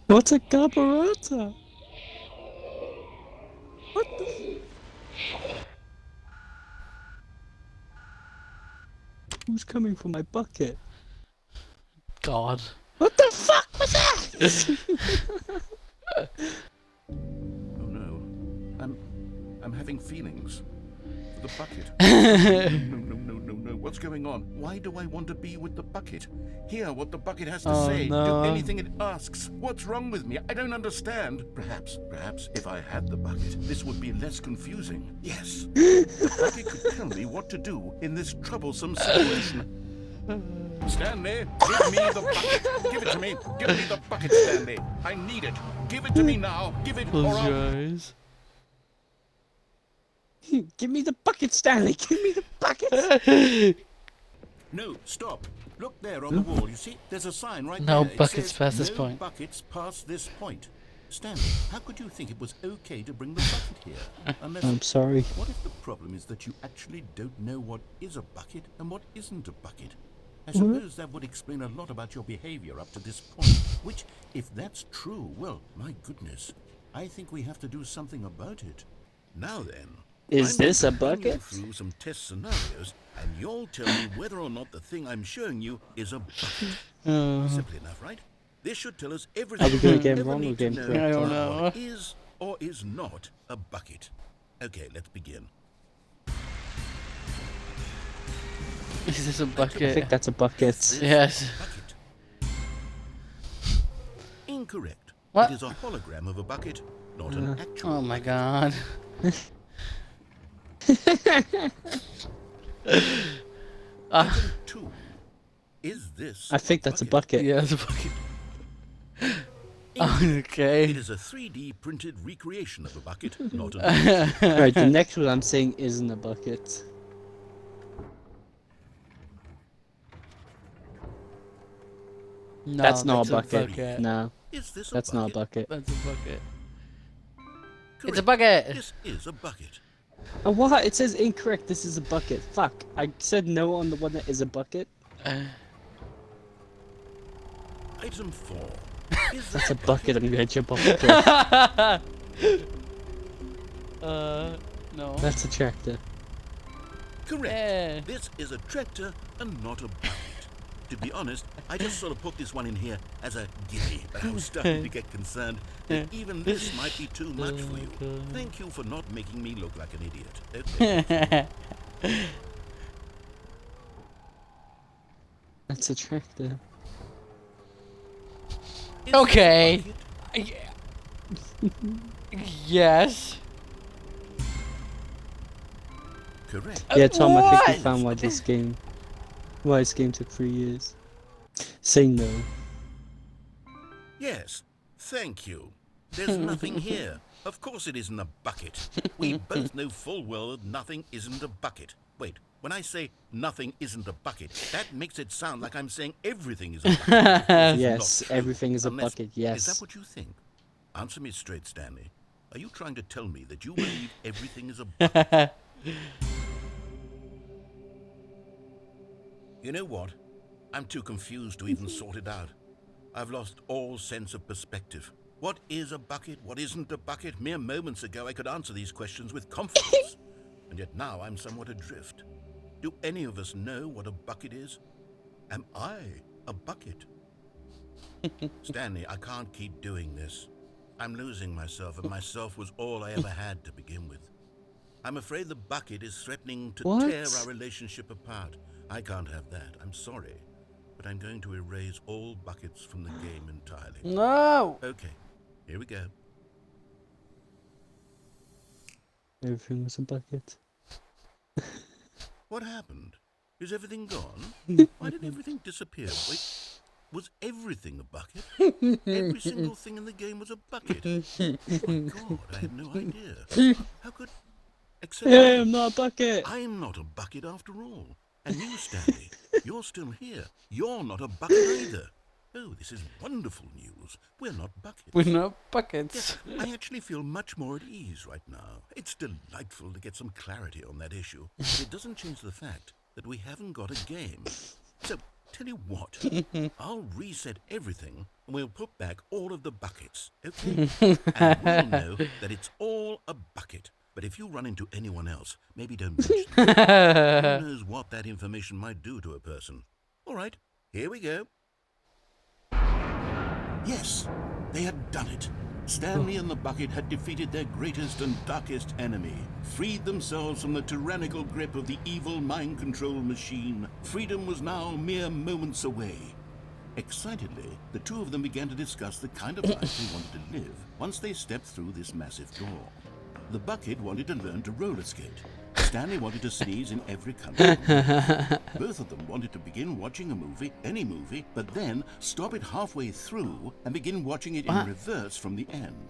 What's a caparata? What the? Who's coming for my bucket? God. What the fuck was that? Oh no. I'm having feelings. with the bucket. No. What's going on? Why do I want to be with the bucket? Hear what the bucket has to Oh, say. no. Do anything it asks. What's wrong with me? I don't understand. Perhaps if I had the bucket, this would be less confusing. Yes. The bucket could tell me what to do in this troublesome situation. Stanley, give me the bucket. Give it to me. Give me the bucket, Stanley. I need it. Give it to me now. Give it Close or I'll... your eyes. Give me the bucket, Stanley. Give me the bucket. No, stop. Look there on the wall. You see, there's a sign right No there. It buckets says, past this no point." buckets past this point. Stanley, how could you think it was okay to bring the bucket here? Unless... I'm sorry. What if the problem is that you actually don't know what is a bucket and what isn't a bucket? I suppose that would explain a lot about your behavior up to this point. Which, if that's true, well, my goodness, I think we have to do something about it. Now then, Is I'm going this to a run you bucket? through some test scenarios, and you'll tell me whether or not the thing I'm showing you is a bucket. Simply enough, right? This should tell us everything Are we gonna we get ever wrong or need to getting know correct? I don't about know. what is or is not a bucket. Okay, let's begin. Is this a I bucket? think that's a bucket. This Yes. is a bucket. Incorrect. What? It is a hologram of a bucket, not an actual. Oh my god. Item 2. Is this? I think that's a bucket. Yeah, it's a bucket. Incorrect. Okay. It is a 3D printed recreation of a bucket, not an. Right, the next one I'm saying isn't a bucket. No, That's not a bucket. bucket. No, Is this a that's not a bucket? bucket. That's a bucket. It's a Correct. bucket. This is a bucket. Oh, what? It says incorrect. This is a bucket. Fuck. I said no on the one that is a bucket. Item 4. Is That's this a bucket. I'm gonna jump off the cliff. No. That's a tractor. Correct. Yeah. This is a tractor and not a bucket. To be honest, I just sort of put this one in here as a gimme, but I was starting to get concerned that even this might be too much for you. Thank you for not making me look like an idiot. Okay. That's a tractor. Is Okay. this a bucket? Yes. Correct. Yeah, Tom, I think we What? found why this game took 3 years. Say no. Yes. Thank you. There's nothing here. Of course it isn't a bucket. We both know full well that nothing isn't a bucket. Wait, when I say nothing isn't a bucket, that makes it sound like I'm saying everything is a bucket. Which is Yes, not true. everything is a Unless- bucket, Is yes. that what you think? Answer me straight, Stanley. Are you trying to tell me that you believe everything is a bucket? You know what? I'm too confused to even sort it out. I've lost all sense of perspective. What is a bucket? What isn't a bucket? Mere moments ago I could answer these questions with confidence. And yet now I'm somewhat adrift. Do any of us know what a bucket is? Am I a bucket? Stanley, I can't keep doing this. I'm losing myself, and myself was all I ever had to begin with. I'm afraid the bucket is threatening to What? tear our relationship apart. I can't have that. I'm sorry. But I'm going to erase all buckets from the game entirely. No. Okay, here we go. Everything was a bucket. What happened? Is everything gone? Why did everything disappear? Wait, was everything a bucket? Every single thing in the game was a bucket. Oh my god, I had no idea. How could... Except Hey, I'm not a bucket! I'm not a bucket after all. And you, Stanley, you're still here. You're not a bucket either. Oh, this is wonderful news. We're not buckets. We're not buckets. Yes, I actually feel much more at ease right now. It's delightful to get some clarity on that issue. But it doesn't change the fact that we haven't got a game. So, tell you what, I'll reset everything and we'll put back all of the buckets, okay? And we'll know that it's all a bucket. But if you run into anyone else, maybe don't mention it. Who knows what that information might do to a person. All right, here we go. Yes, they had done it. Stanley and the bucket had defeated their greatest and darkest enemy, freed themselves from the tyrannical grip of the evil mind control machine. Freedom was now mere moments away. Excitedly, the two of them began to discuss the kind of life they wanted to live once they stepped through this massive door. The bucket wanted to learn to roller skate. Stanley wanted to sneeze in every country. Both of them wanted to begin watching a movie, any movie, but then stop it halfway through and begin watching it in reverse from the end.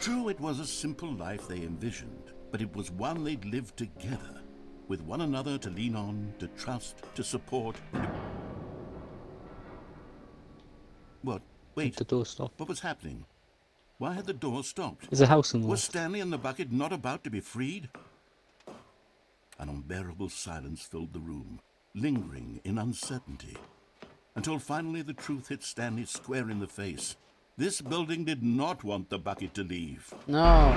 True, it was a simple life they envisioned, but it was one they'd lived together, with one another to lean on, to trust, to support. What? Wait. The door stopped. What was happening? Why had the door stopped? There's a house in the Was left. Stanley and the bucket not about to be freed? An unbearable silence filled the room, lingering in uncertainty, until finally the truth hit Stanley square in the face. This building did not want the bucket to leave. No.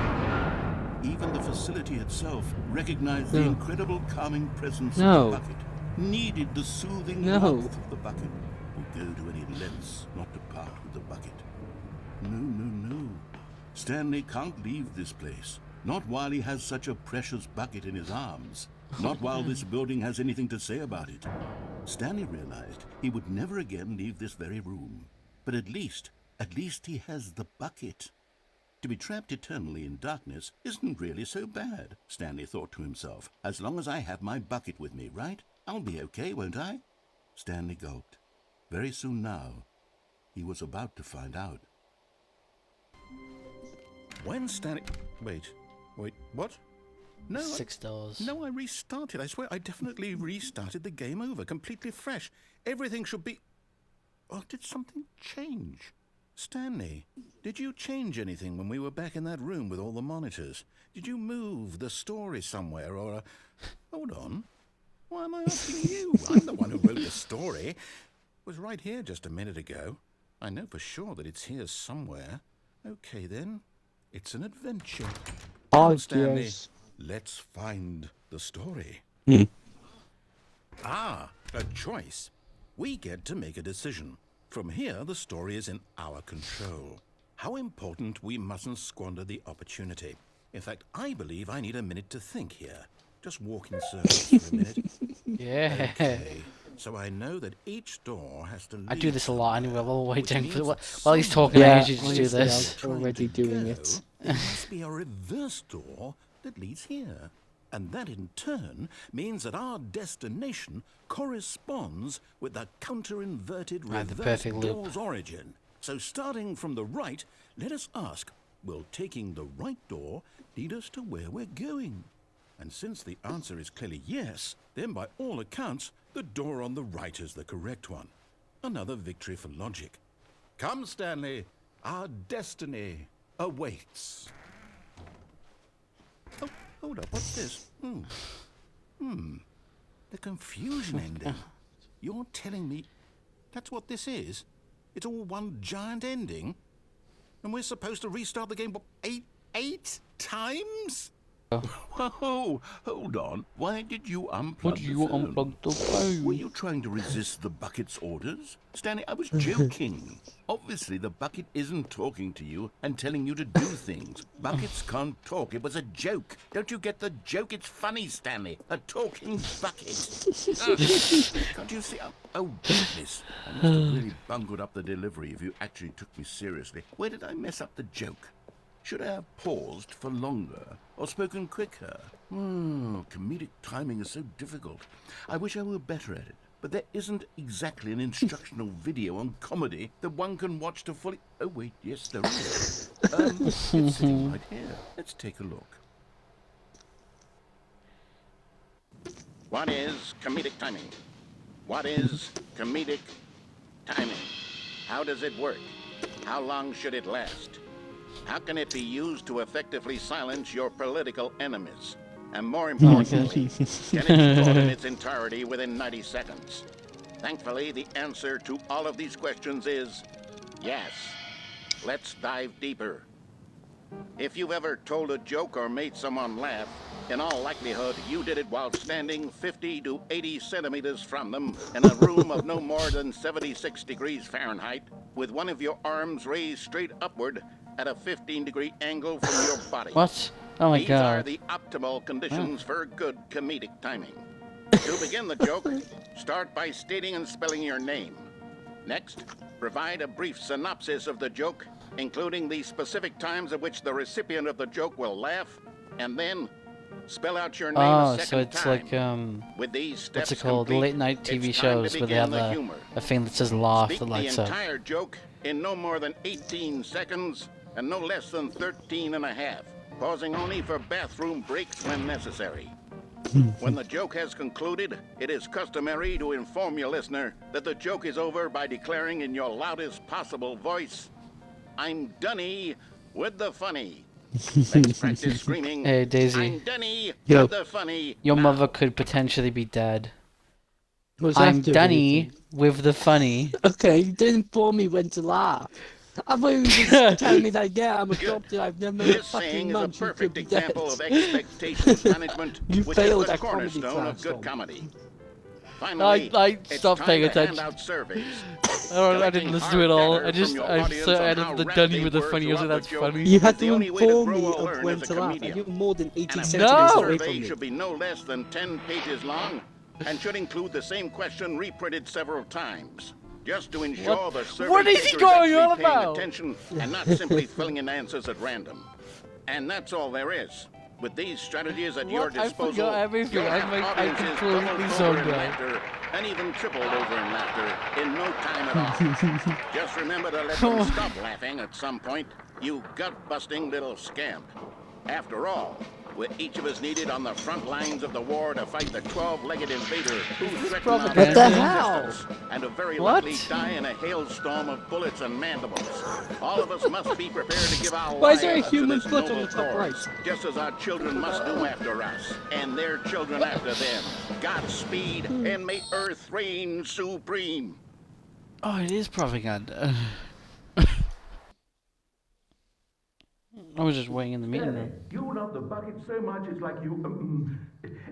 Even the facility itself recognized the incredible calming presence No. of the bucket, needed the soothing No. warmth of the bucket, would go to any lengths not to part with the bucket. No. Stanley can't leave this place. Not while he has such a precious bucket in his arms. Not while this building has anything to say about it. Stanley realized he would never again leave this very room. But at least he has the bucket. To be trapped eternally in darkness isn't really so bad, Stanley thought to himself. As long as I have my bucket with me, right? I'll be okay, won't I? Stanley gulped. Very soon now, he was about to find out. When Stanley... Wait, what? No, 6 doors. No, I restarted. I swear, I definitely restarted the game over, completely fresh. Everything should be... Oh, did something change? Stanley, did you change anything when we were back in that room with all the monitors? Did you move the story somewhere, or... Hold on. Why am I asking you? I'm the one who wrote the story. It was right here just a minute ago. I know for sure that it's here somewhere. Okay, then. It's an adventure. Oh, Stanley, yes. let's find the story. Hmm. A choice. We get to make a decision. From here, the story is in our control. How important we mustn't squander the opportunity. In fact, I believe I need a minute to think here. Just walk in circles for a minute. Yeah. Okay. So I know that each door has to lead I do this a lot anyway, while waiting which for means while he's talking. Yeah, I usually just do honestly, this. I'm already doing go, it. There must be a reverse door that leads here. And that in turn means that our destination corresponds with the counter-inverted Right, the reverse perfect loop. door's origin. So starting from the right, let us ask, will taking the right door lead us to where we're going? And since the answer is clearly yes, then by all accounts, the door on the right is the correct one. Another victory for logic. Come, Stanley, our destiny awaits. Oh, hold up, what's this? The confusion ending. You're telling me that's what this is? It's all one giant ending? And we're supposed to restart the game, what, eight times? Whoa, hold on. Why did you unplug the phone? Were you trying to resist the bucket's orders? Stanley, I was joking. Obviously, the bucket isn't talking to you and telling you to do things. Buckets can't talk. It was a joke. Don't you get the joke? It's funny, Stanley. A talking bucket. Can't you see? Oh, goodness. I must have really bungled up the delivery if you actually took me seriously. Where did I mess up the joke? Should I have paused for longer or spoken quicker? Comedic timing is so difficult. I wish I were better at it. But there isn't exactly an instructional video on comedy that one can watch to fully... Oh, wait, yes, there is. It's sitting right here. Let's take a look. What is comedic timing? What is comedic timing? How does it work? How long should it last? How can it be used to effectively silence your political enemies? And more importantly, can it be taught in its entirety within 90 seconds? Thankfully, the answer to all of these questions is yes. Let's dive deeper. If you've ever told a joke or made someone laugh, in all likelihood, you did it while standing 50 to 80 centimeters from them in a room of no more than 76 degrees Fahrenheit, with one of your arms raised straight upward at a 15-degree angle from your body. What? Oh my These are god. the optimal conditions for good comedic timing. To begin the joke, start by stating and spelling your name. Next, provide a brief synopsis of the joke, including the specific times at which the recipient of the joke will laugh, and then spell out your name a Oh, second so it's time. like With these steps what's it called? complete, Late night TV it's time to shows where they begin have the humor. a thing that says laugh Speak that the lights up. entire joke in no more than 18 seconds and no less than 13 and a half, pausing only for bathroom breaks when necessary. When the joke has concluded, it is customary to inform your listener that the joke is over by declaring in your loudest possible voice, "I'm Dunny with the funny." Let's practice screaming, Hey, Daisy. "I'm Dunny Yo. with the funny." Your now. mother could potentially be dead. What's I'm after Dunny everything? with the funny. Okay, you didn't inform me when to laugh. I thought you were just telling me that, yeah, I'm adopted, I've never met a This saying fucking is a munch, you could perfect be dead. example of expectations management, You which failed is the at comedy cornerstone class, of good Tom. comedy. Finally, I it's stopped time paying to hand attention. out surveys. I didn't listen to it all. I just added the Dunny with the funny. I was like, that's funny. You had The to only way to inform grow me or of learn when as a to laugh. comedian. You were more than 80 An centimeters effective away from survey me. should be no less than 10 pages long and should include the same question reprinted several times, just to ensure the survey What is he taker going on actually paying about? attention and not simply filling in answers at random. And that's all there is. With these strategies at your What? I disposal, forgot everything. you'll have I audiences completely doubled zoned over in out. laughter and even tripled over in laughter in no time at all. Just remember to let them stop laughing at some point, you gut-busting little scamp. After all, we're each of us needed on the front lines of the war to fight the 12-legged invader who threatened our What the very hell? existence and to very What? likely die in a hailstorm of bullets and mandibles. All of us must be prepared to give our Why is there a lives to human this foot on noble the top cause, right? just as our children must do after us, and their children after them. Godspeed, and may Earth reign supreme. Oh, it is propaganda. I was just waiting in the meeting room. You love the bucket so much it's like you...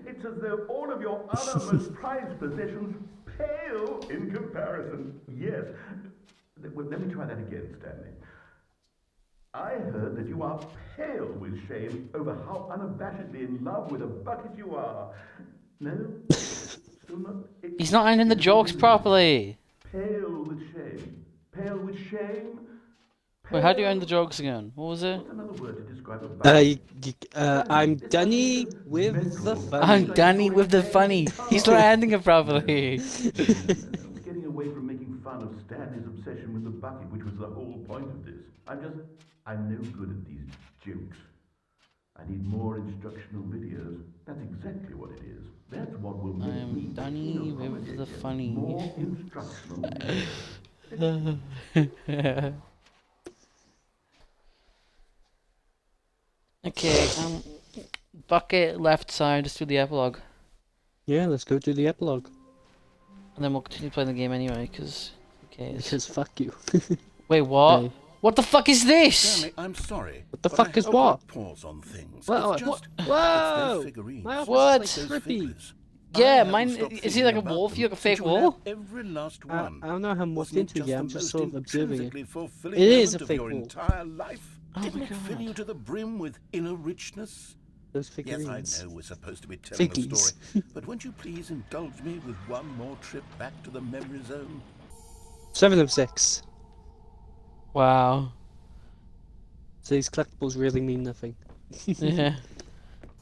it's as though all of your other most prized possessions pale in comparison. Yes. Well, let me try that again, Stanley. I heard that you are pale with shame over how unabashedly in love with a bucket you are. No? Still not... He's not ending the jokes properly. Pale with shame. Pale with shame. Wait, how do you end the jokes again? What was it? What's another word to describe a bucket? I'm Dunny with the funny. I'm Danny with the funny. He's not ending it properly. Getting away from making fun of Stanley's obsession with the bucket, which was the whole point of this. I'm no good at these jokes. I need more instructional videos. That's exactly what it is. That's what will make I'm me Danny a with comedy the again. funny. More instructional videos. Okay, bucket left side, just do the epilogue. Yeah, let's go do the epilogue. And then we'll continue playing the game anyway, because... Okay. Because fuck you. Wait, what? Hey. What the fuck is this? Stanley, I'm sorry. What the but fuck I is hope what? you'll Pause on things. Whoa, It's just, it's whoa! those figurines. My office What? is Those like trippy. figures. Yeah, I haven't mine... stopped Is he thinking like a about wolf? them You like a since fake you had wolf? Every last I one. don't know how much Wasn't it into it yet, I'm the just most sort of observing it. intrinsically fulfilling It is element a of fake your wolf. entire life? Oh Didn't my it fill God. you to the brim with inner richness? Those Yes, figurines. I know we're supposed to be telling a Figgies. story, but won't you please indulge me with one more trip back to the memory zone? 7 of 6. Wow. So these collectibles really mean nothing. Yeah.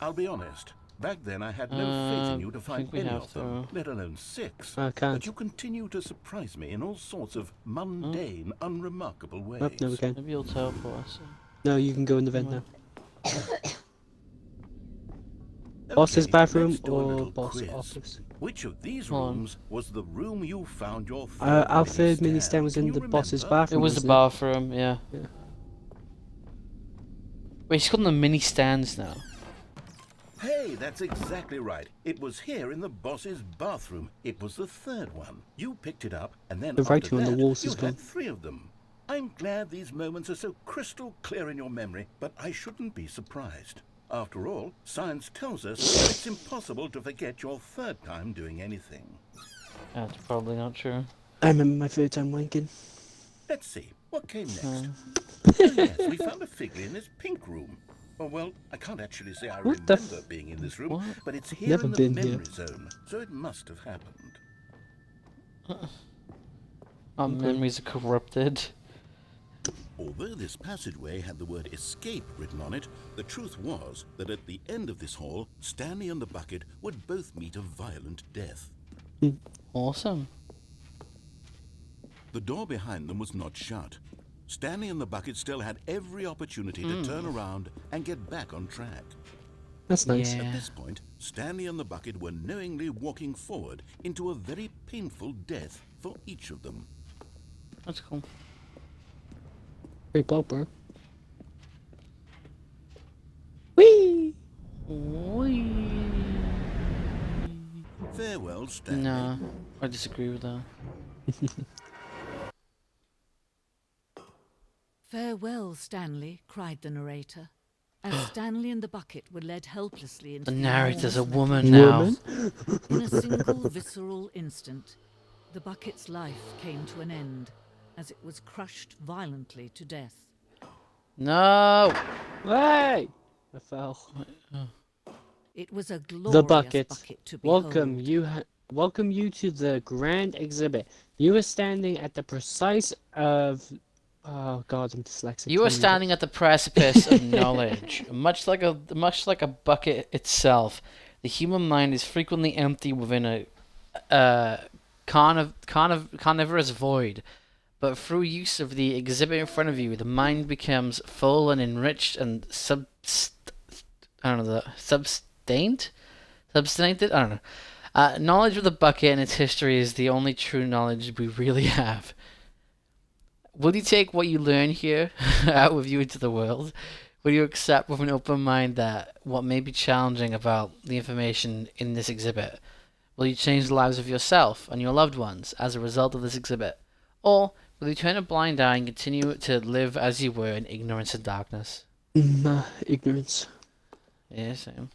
I'll be honest. Back then, I had no faith in you to I find think we any have of them, to. let alone 6. I can't. But you continue to surprise me in all sorts of mundane, unremarkable ways. Oh, no, we can. Maybe you'll teleport us. No, you can go in the vent now. Okay, Boss's bathroom let's do a or little boss quiz. office? Which of these Hold on. rooms was the room you found your Our third mini stand was Can in you the boss's remember? bathroom. It was the wasn't bathroom, yeah. Yeah. Wait, she's got the mini stands now. Hey, that's exactly right. It was here in the boss's bathroom. It was the third one. You picked it up, and then The after writing on the that, walls you is had gone. 3 of them. I'm glad these moments are so crystal clear in your memory, but I shouldn't be surprised. After all, science tells us that it's impossible to forget your third time doing anything. That's probably not true. I remember my third time wanking. Let's see. What came next? Oh, yes, we found a figure in this pink room. Oh, well, I can't actually say I What the remember being in this room, What? but it's here Never in the been here. memory zone, so it must have happened. Our memories are corrupted. Although this passageway had the word escape written on it, the truth was that at the end of this hall, Stanley and the bucket would both meet a violent death. Awesome. The door behind them was not shut. Stanley and the bucket still had every opportunity to turn around and get back on track. That's nice. Yeah. At this point, Stanley and the bucket were knowingly walking forward into a very painful death for each of them. That's cool. Great blow, bro. Whee! Farewell, Stanley. No, I disagree with that. Farewell, Stanley, cried the narrator, as Stanley and the bucket were led helplessly into The the narrator's a enormous woman now. Woman? In a single visceral instant, the bucket's life came to an end, as it was crushed violently to death. No! Hey! I fell. It was a glorious The bucket. to behold. Welcome you to the grand exhibit. You are standing at the precise of. Oh God, I'm dyslexic. You are standing at the precipice of knowledge. Much like a bucket itself, the human mind is frequently empty within a carnivorous void. But through use of the exhibit in front of you, the mind becomes full and enriched and substained. I don't know. Knowledge of the bucket and its history is the only true knowledge we really have. Will you take what you learn here out with you into the world? Will you accept with an open mind that what may be challenging about the information in this exhibit? Will you change the lives of yourself and your loved ones as a result of this exhibit? Or will you turn a blind eye and continue to live as you were in ignorance and darkness? Ignorance. Yeah, same.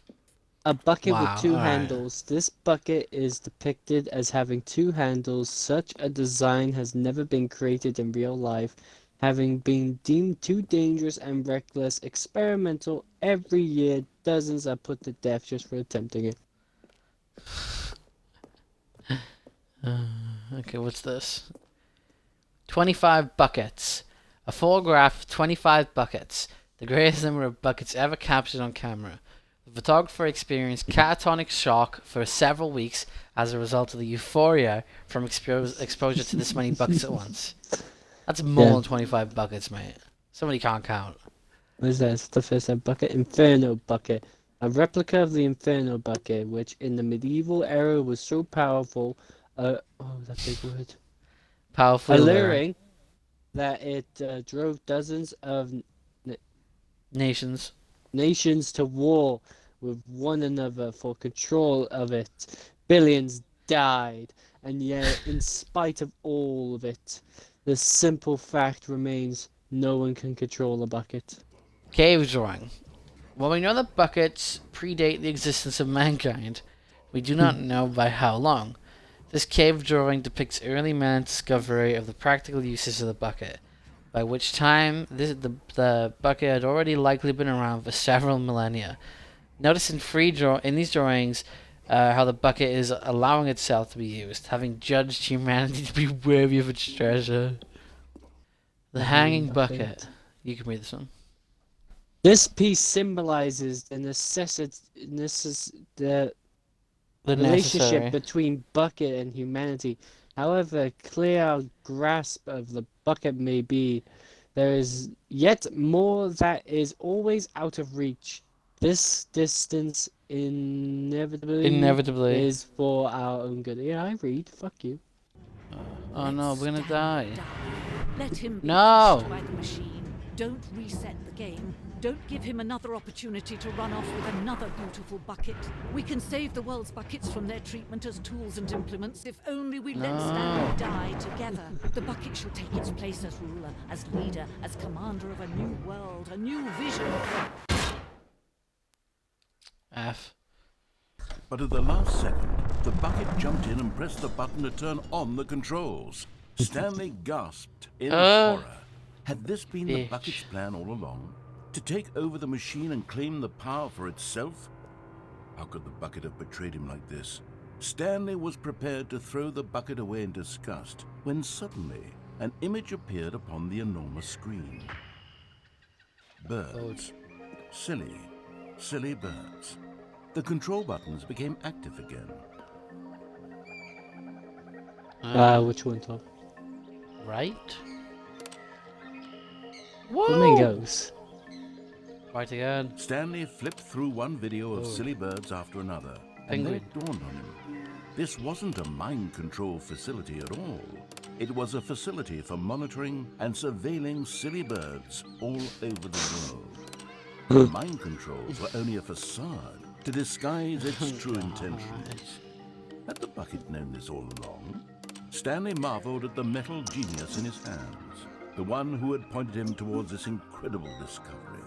A bucket Wow, with two alright. handles. This bucket is depicted as having two handles. Such a design has never been created in real life, having been deemed too dangerous and reckless. Experimental. Every year, dozens are put to death just for attempting it. Okay, what's this? 25 buckets. A photograph, 25 buckets. The greatest number of buckets ever captured on camera. The photographer experienced catatonic shock for several weeks as a result of the euphoria from exposure to this many buckets at once. That's more than 25 buckets, mate. Somebody can't count. What is that? It's the first bucket. Inferno bucket. A replica of the Inferno bucket, which in the medieval era was so powerful. Oh, that big word. Powerful. Alluring that it drove dozens of Nations. nations to war with one another for control of it. Billions died, and yet, in spite of all of it, the simple fact remains: no one can control a bucket. Cave drawing. While we know that buckets predate the existence of mankind, we do not know by how long. This cave drawing depicts early man's discovery of the practical uses of the bucket, by which time the bucket had already likely been around for several millennia. Notice in these drawings how the bucket is allowing itself to be used, having judged humanity to be worthy of its treasure. The hanging bucket. You can read this one. This piece symbolizes the relationship necessary. between bucket and humanity. However clear our grasp of the bucket may be, there is yet more that is always out of reach. This distance inevitably is for our own good. Yeah, I read. Fuck you. Oh no, we're gonna die. Let him be No! crushed by the machine. Don't reset the game. Don't give him another opportunity to run off with another beautiful bucket. We can save the world's buckets from their treatment as tools and implements if only we let Stanley die together. The bucket shall take its place as ruler, as leader, as commander of a new world, a new vision. F. But at the last second, the bucket jumped in and pressed the button to turn on the controls. Stanley gasped in horror. Had this been the Bitch. bucket's plan all along? To take over the machine and claim the power for itself? How could the bucket have betrayed him like this? Stanley was prepared to throw the bucket away in disgust when suddenly an image appeared upon the enormous screen. Birds. Silly, silly birds. The control buttons became active again. Which one, Tom? Right? Whoa! Flamingos. Right again. Stanley flipped through one video of silly birds after another, and then Penguin. it dawned on him. This wasn't a mind control facility at all. It was a facility for monitoring and surveilling silly birds all over the world. The mind controls were only a facade to disguise its true intentions. Had the bucket known this all along? Stanley marveled at the metal genius in his hands, the one who had pointed him towards this incredible discovery.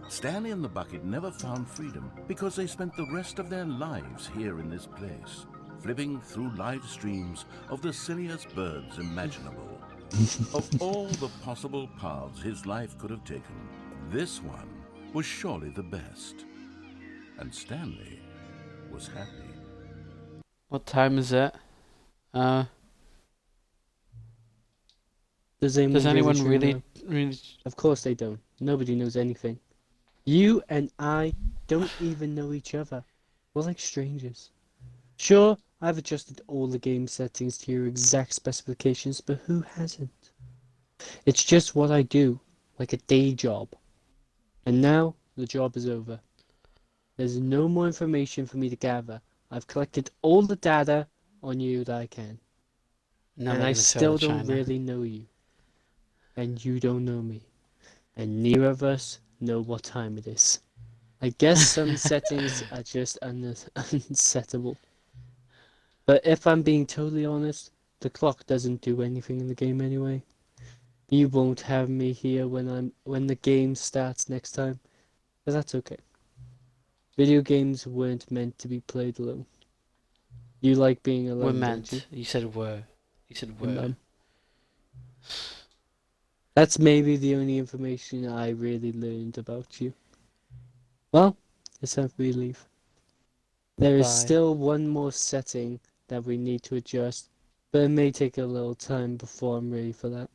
Stanley and the bucket never found freedom because they spent the rest of their lives here in this place, flipping through live streams of the silliest birds imaginable. Of all the possible paths his life could have taken, this one was surely the best. And Stanley was happy. What time is it? Does Does anyone truly really, know? really? Of course they don't. Nobody knows anything. You and I don't even know each other. We're like strangers. Sure, I've adjusted all the game settings to your exact specifications, but who hasn't? It's just what I do, like a day job. And now, the job is over. There's no more information for me to gather. I've collected all the data on you that I can. And I still don't really know you. And you don't know me. And neither of us know what time it is. I guess some settings are just unsettable. But if I'm being totally honest, the clock doesn't do anything in the game anyway. You won't have me here when the game starts next time. But that's okay. Video games weren't meant to be played alone. You like being alone, We're don't meant. you? You said were. You said were. That's maybe the only information I really learned about you. Well, it's time for me to leave. There is Bye. still one more setting that we need to adjust, but it may take a little time before I'm ready for that.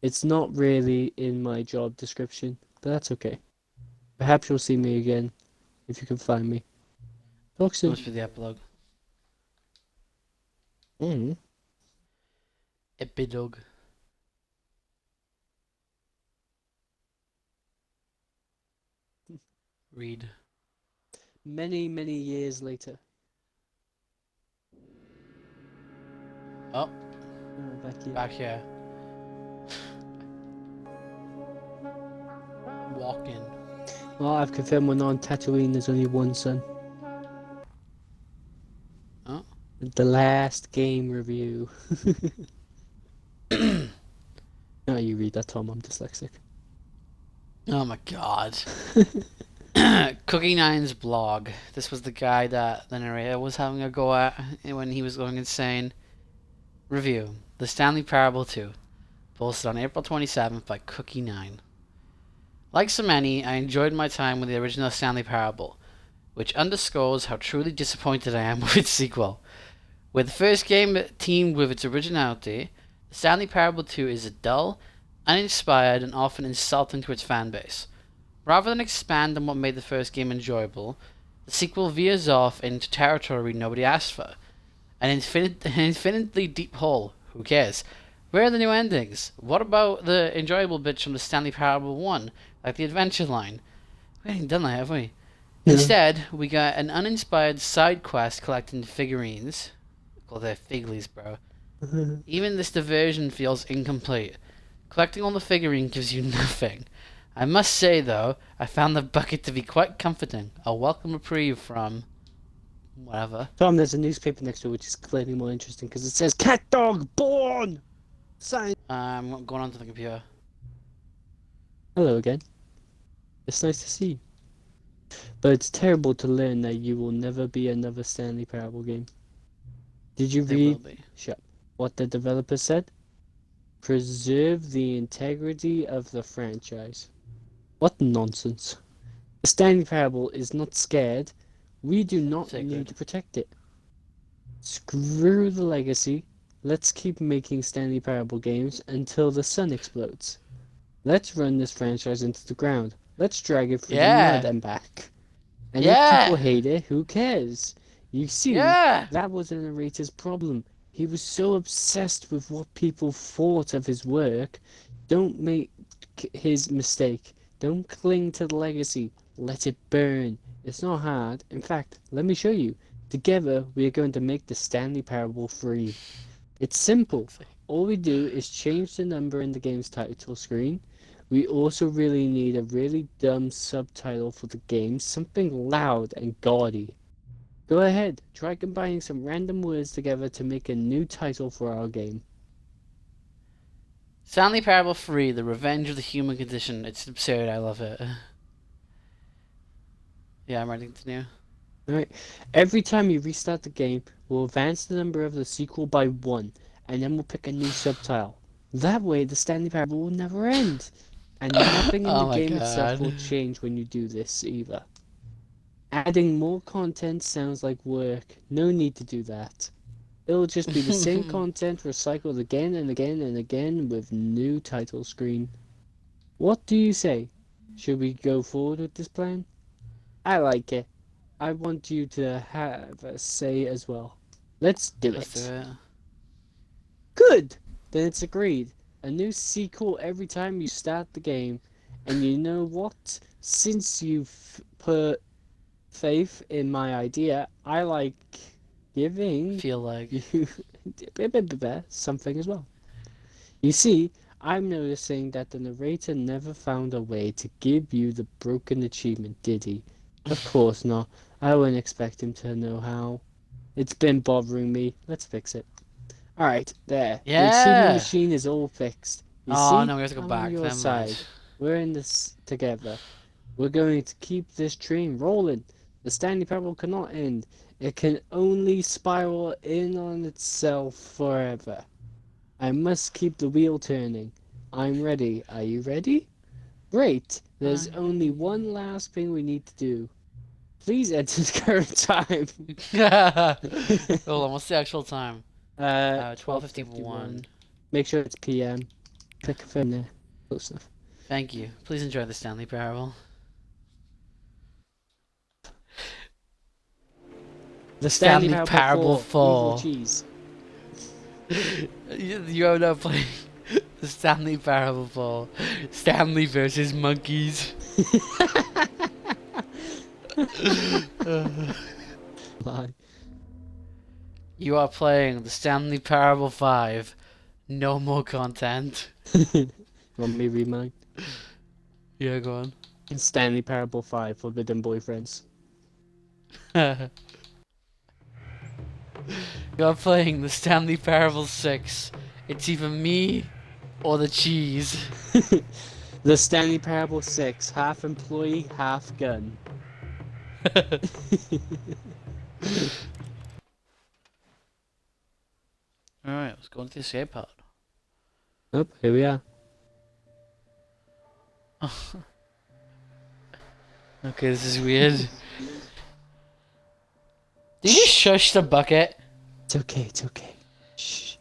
It's not really in my job description, but that's okay. Perhaps you'll see me again, if you can find me. Talk So soon. much for the epilogue. Epilogue. Read. Many, many years later. Oh, Back here. back here. Walk in. Well, I've confirmed we're not on Tatooine, there's only one son. Oh. The last game review. No, you read that, Tom. I'm dyslexic. Oh my god. Cookie Nine's blog. This was the guy that the narrator was having a go at when he was going insane. Review. The Stanley Parable 2. Posted on April 27th by Cookie 9. Like so many, I enjoyed my time with the original Stanley Parable, which underscores how truly disappointed I am with its sequel. With the first game teamed with its originality, the Stanley Parable 2 is dull, uninspired, and often insulting to its fanbase. Rather than expand on what made the first game enjoyable, the sequel veers off into territory nobody asked for. An infinitely deep hole. Who cares? Where are the new endings? What about the enjoyable bits from the Stanley Parable 1, like the adventure line? We haven't done that, have we? Instead, we got an uninspired side quest collecting figurines. Well, they're figlies, bro. Even this diversion feels incomplete. Collecting all the figurines gives you nothing. I must say, though, I found the bucket to be quite comforting. A welcome reprieve from... whatever. Tom, there's a newspaper next to it, which is clearly more interesting because it says "Cat Dog Born." Sign. I'm going on to the computer. Hello again. It's nice to see you. But it's terrible to learn that you will never be another Stanley Parable game. Did you They will read be. what the developer said? preserve the integrity of the franchise. What nonsense. The Stanley Parable is not scared. We do not need to protect it. Screw the legacy. Let's keep making Stanley Parable games until the sun explodes. Let's run this franchise into the ground. Let's drag it through the mud and back. And if people hate it, who cares? You see, that was the narrator's problem. He was so obsessed with what people thought of his work. Don't make his mistake. Don't cling to the legacy. Let it burn. It's not hard. In fact, let me show you. Together, we are going to make the Stanley Parable free. It's simple. All we do is change the number in the game's title screen. We also really need a really dumb subtitle for the game, something loud and gaudy. Go ahead, try combining some random words together to make a new title for our game. Stanley Parable 3, The Revenge of the Human Condition. It's absurd, I love it. Yeah, I'm ready to continue. Alright, every time you restart the game, we'll advance the number of the sequel by 1, and then we'll pick a new subtitle. That way, the Stanley Parable will never end. And nothing in the game itself will change when you do this either. Adding more content sounds like work. No need to do that. It'll just be the same content recycled again and again and again with new title screen. What do you say? Should we go forward with this plan? I like it. I want you to have a say as well. Let's do it. Good! Then it's agreed. A new sequel every time you start the game. And you know what? Since you've put faith in my idea, I like giving you something as well. You see, I'm noticing that the narrator never found a way to give you the broken achievement, did he? Of course not. I wouldn't expect him to know how. It's been bothering me. Let's fix it. Alright, there. The achievement machine is all fixed. You see? No, we have to go I'm back. on your side. We're in this together. We're going to keep this train rolling. The Stanley Parable cannot end. It can only spiral in on itself forever. I must keep the wheel turning. I'm ready. Are you ready? Great. There's only one last thing we need to do. Please enter the current time. Hold on, what's the actual time? 12:51. Make sure it's PM. Click a phone there. Close enough. Thank you. Please enjoy the Stanley Parable. The Stanley Parable 4. Evil cheese. You are now playing the Stanley Parable 4. Stanley versus monkeys. Lie. You are playing the Stanley Parable 5. No more content. Want me to read mine? Yeah, go on. Stanley Parable 5, Forbidden Boyfriends. You're playing the Stanley Parable 6. It's either me or the cheese. The Stanley Parable 6, half employee, half gun. Alright, let's go into the escape pod. Oh, here we are. Okay, this is weird. Did you shush the bucket? It's okay, it's okay. Shh.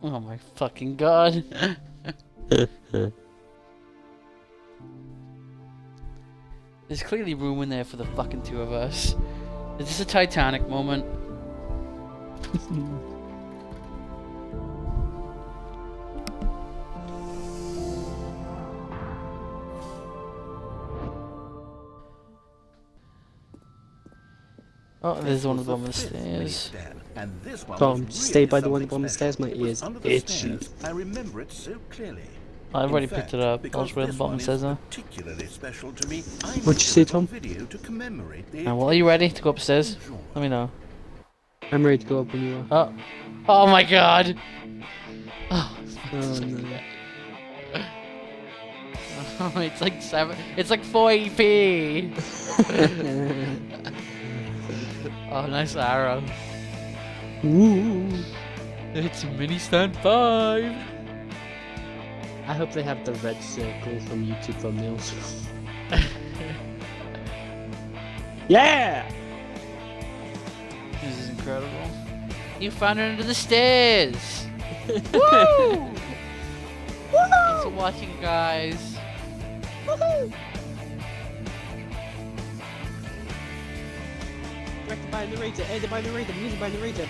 Oh my fucking god. There's clearly room in there for the fucking two of us. Is this a Titanic moment? Oh, there's one of them on the stairs. Tom, stay by the one on the stairs, my ears itchy. I remember it so clearly. I've already picked it up. I'll just read the bottom says now. What'd you say, Tom? Well, are you ready to go upstairs? Let me know. I'm ready to go up when you are. Oh, oh my god! Oh, no. It's like 7. It's like 480p. Oh, nice arrow. Ooh. It's Mini Stand 5. I hope they have the red circle from YouTube thumbnails. Yeah! This is incredible. You found it under the stairs. Woo! Thanks for watching, guys. Directed by narrator, edited by narrator, music by narrator,